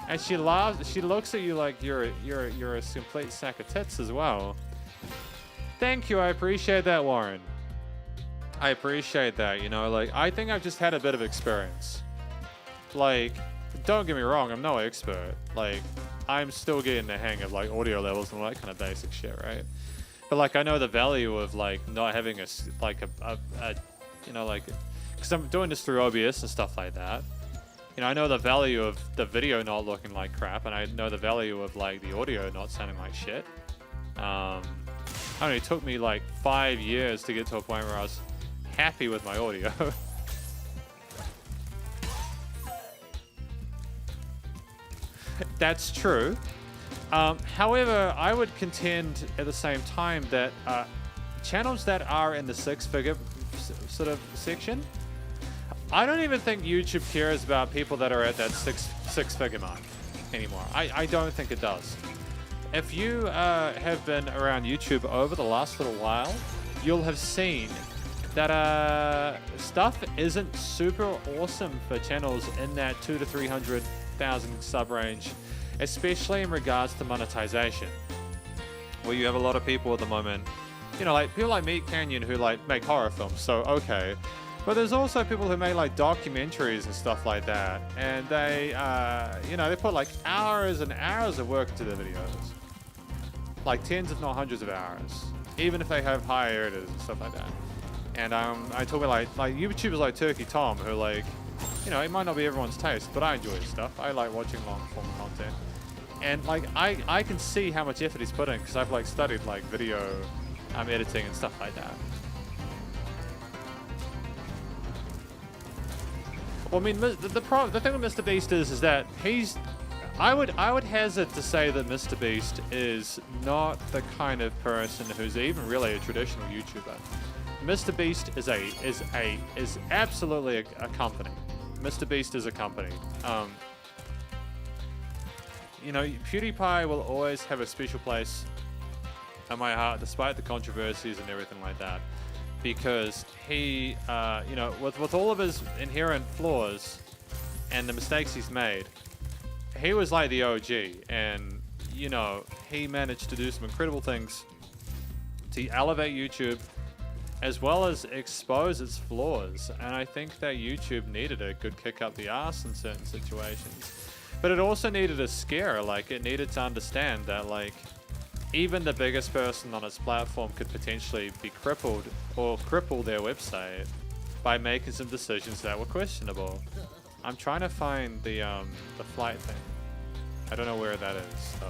And she laughs, she looks at you like you're a complete sack of tits as well. Thank you, I appreciate that, Warren. I appreciate that, you know, like, I think I've just had a bit of experience. Like, don't get me wrong, I'm no expert. Like, I'm still getting the hang of, like, audio levels and all that kind of basic shit, right? But, like, I know the value of, like, not having a you know, like, because I'm doing this through OBS and stuff like that. You know, I know the value of the video not looking like crap, and I know the value of, like, the audio not sounding like shit. I mean, it took me, like, 5 years to get to a point where I was happy with my audio. That's true. However, I would contend at the same time that channels that are in the six-figure sort of section, I don't even think YouTube cares about people that are at that six-figure mark anymore. I don't think it does. If you have been around YouTube over the last little while, you'll have seen that stuff isn't super awesome for channels in that 200,000 to 300,000 sub range, especially in regards to monetization, where you have a lot of people at the moment, you know, like people like Meat Canyon who like make horror films, so okay. But there's also people who make like documentaries and stuff like that, and they, you know, they put like hours and hours of work into their videos, like tens if not hundreds of hours, even if they have high editors and stuff like that. And I talk about like YouTubers like Turkey Tom, who like, you know, it might not be everyone's taste, but I enjoy his stuff. I like watching long form content, and like I can see how much effort he's put in because I've like studied like video editing and stuff like that. Well, I mean, the thing with Mr. Beast is that he's, I would hazard to say that Mr. Beast is not the kind of person who's even really a traditional YouTuber. Mr. Beast is absolutely a company. Mr. Beast is a company. You know, PewDiePie will always have a special place in my heart, despite the controversies and everything like that, because he, you know, with all of his inherent flaws and the mistakes he's made, he was like the OG, and you know, he managed to do some incredible things to elevate YouTube, as well as expose its flaws. And I think that YouTube needed a good kick up the ass in certain situations. But it also needed a scare, like it needed to understand that like even the biggest person on its platform could potentially be crippled or cripple their website by making some decisions that were questionable. I'm trying to find the flight thing. I don't know where that is, so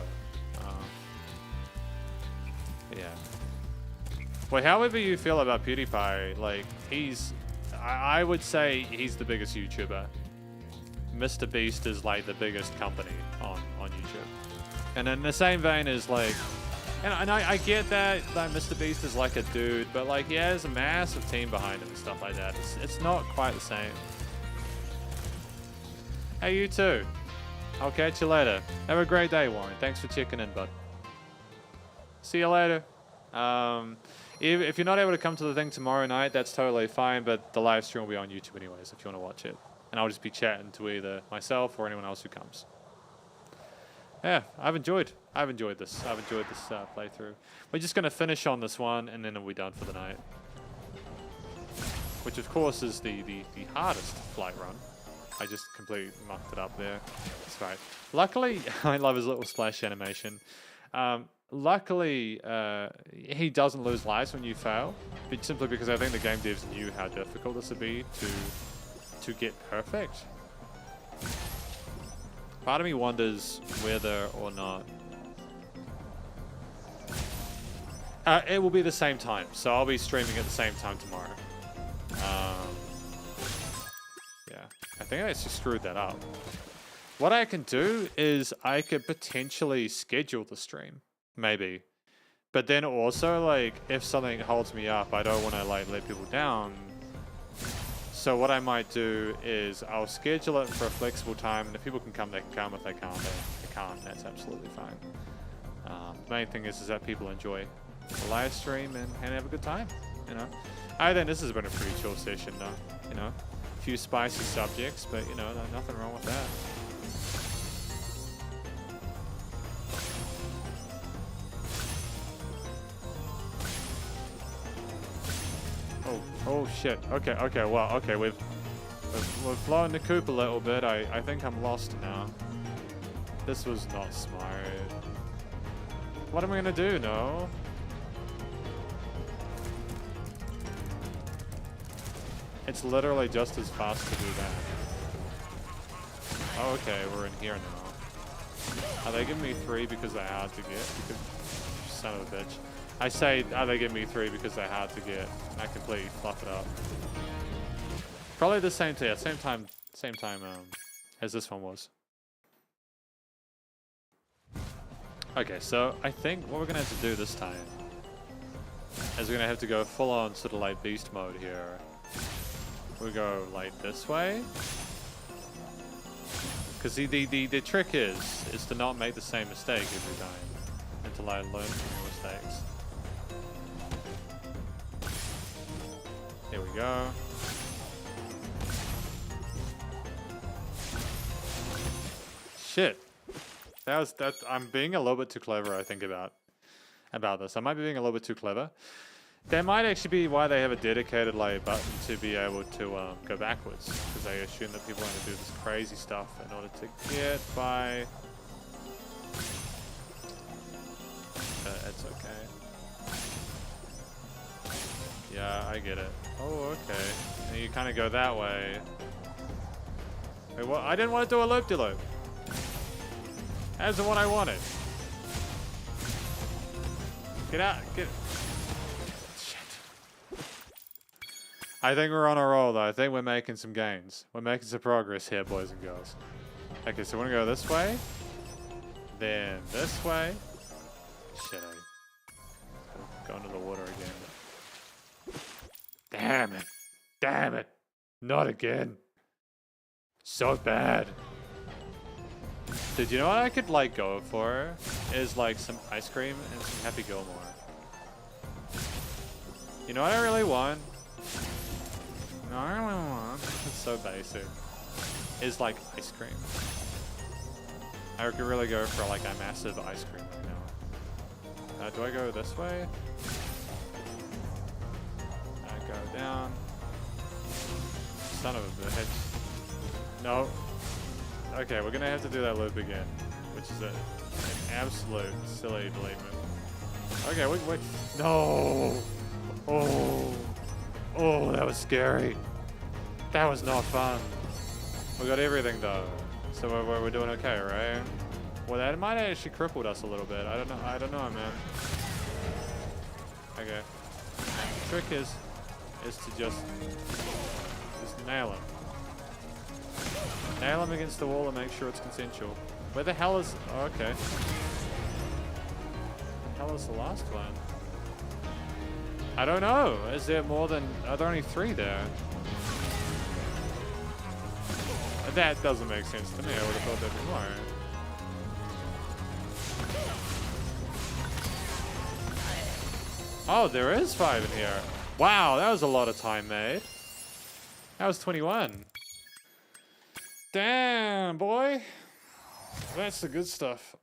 yeah. Well, however you feel about PewDiePie, like, I would say he's the biggest YouTuber. Mr. Beast is like the biggest company on YouTube. And in the same vein is like, and I get that Mr. Beast is like a dude, but like he has a massive team behind him and stuff like that. It's not quite the same. Hey, you too. I'll catch you later. Have a great day, Warren. Thanks for checking in, bud. See you later. If you're not able to come to the thing tomorrow night, that's totally fine, but the live stream will be on YouTube anyways if you want to watch it. And I'll just be chatting to either myself or anyone else who comes. Yeah, I've enjoyed this. I've enjoyed this playthrough. We're just going to finish on this one, and then we'll be done for the night. Which, of course, is the hardest flight run. I just completely mucked it up there. It's fine. Luckily, I love his little splash animation. Luckily, he doesn't lose lives when you fail, but simply because I think the game devs knew how difficult this would be to get perfect. Part of me wonders whether or not it will be the same time, so I'll be streaming at the same time tomorrow. Yeah, I think I actually screwed that up. What I can do is I could potentially schedule the stream, maybe, but then also like if something holds me up, I don't want to like let people down. So what I might do is I'll schedule it for a flexible time, and if people can come, they can come. If they can't, they can't. That's absolutely fine. The main thing is that people enjoy the live stream and have a good time, you know. I think this has been a pretty chill session, though. You know, a few spicy subjects, but you know, nothing wrong with that. Oh shit. Okay, well, okay, we've flown the coop a little bit. I think I'm lost now. This was not smart. What am I gonna do? No. It's literally just as fast to do that. Oh, okay, we're in here now. Are they giving me 3 because they're hard to get? Because, son of a bitch. I say, are they giving me 3 because they're hard to get? I completely fluff it up. Probably the same time as this one was. Okay, so I think what we're gonna have to do this time is we're gonna have to go full on sort of like beast mode here. We go like this way. Because the trick is to not make the same mistake every time, and to like learn from your mistakes. Here we go. Shit. I'm being a little bit too clever, I think, about this. I might be being a little bit too clever. That might actually be why they have a dedicated like button to be able to go backwards, because they assume that people are going to do this crazy stuff in order to get by. It's okay. Yeah, I get it. Oh, okay. And you kind of go that way. Wait, what? I didn't want to do a loop-de-loop. That isn't what I wanted. Get out. Get. Shit. I think we're on a roll, though. I think we're making some gains. We're making some progress here, boys and girls. Okay, so we're going to go this way. Then this way. Shit, I'm going to the water again. Damn it. Damn it. Not again. So bad. Dude, you know what I could like go for? Is like some ice cream and some Happy Gilmore. You know what I really want? No, I really want. It's so basic. Is like ice cream. I could really go for like a massive ice cream right now. Do I go this way? I go down. Son of a bitch. No. Okay, we're gonna have to do that loop again, which is an absolute silly belief move. Okay, wait. No. Oh, that was scary. That was not fun. We got everything though, so we're doing okay, right? Well, that might have actually crippled us a little bit. I don't know, man. Okay. trick is to just nail him. Nail him against the wall and make sure it's consensual. Where the hell is... Oh, okay. Where the hell is the last one? I don't know. Is there more than... Are there only 3 there? That doesn't make sense to me. I would have thought there'd be more. Oh, there is 5 in here. Wow, that was a lot of time made. That was 21. Damn, boy. That's the good stuff.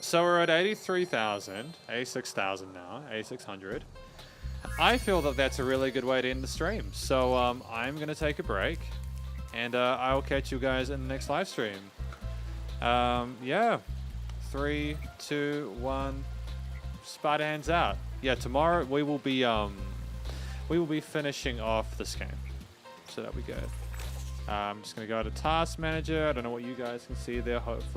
So we're at 83,000, 86,000 now, 8,600. I feel that that's a really good way to end the stream. So I'm going to take a break, and I'll catch you guys in the next live stream. Yeah. 3, 2, 1. Spider hands out. Yeah, tomorrow we will be finishing off this game. So that'll be good. I'm just going to go to Task Manager. I don't know what you guys can see there. Hopefully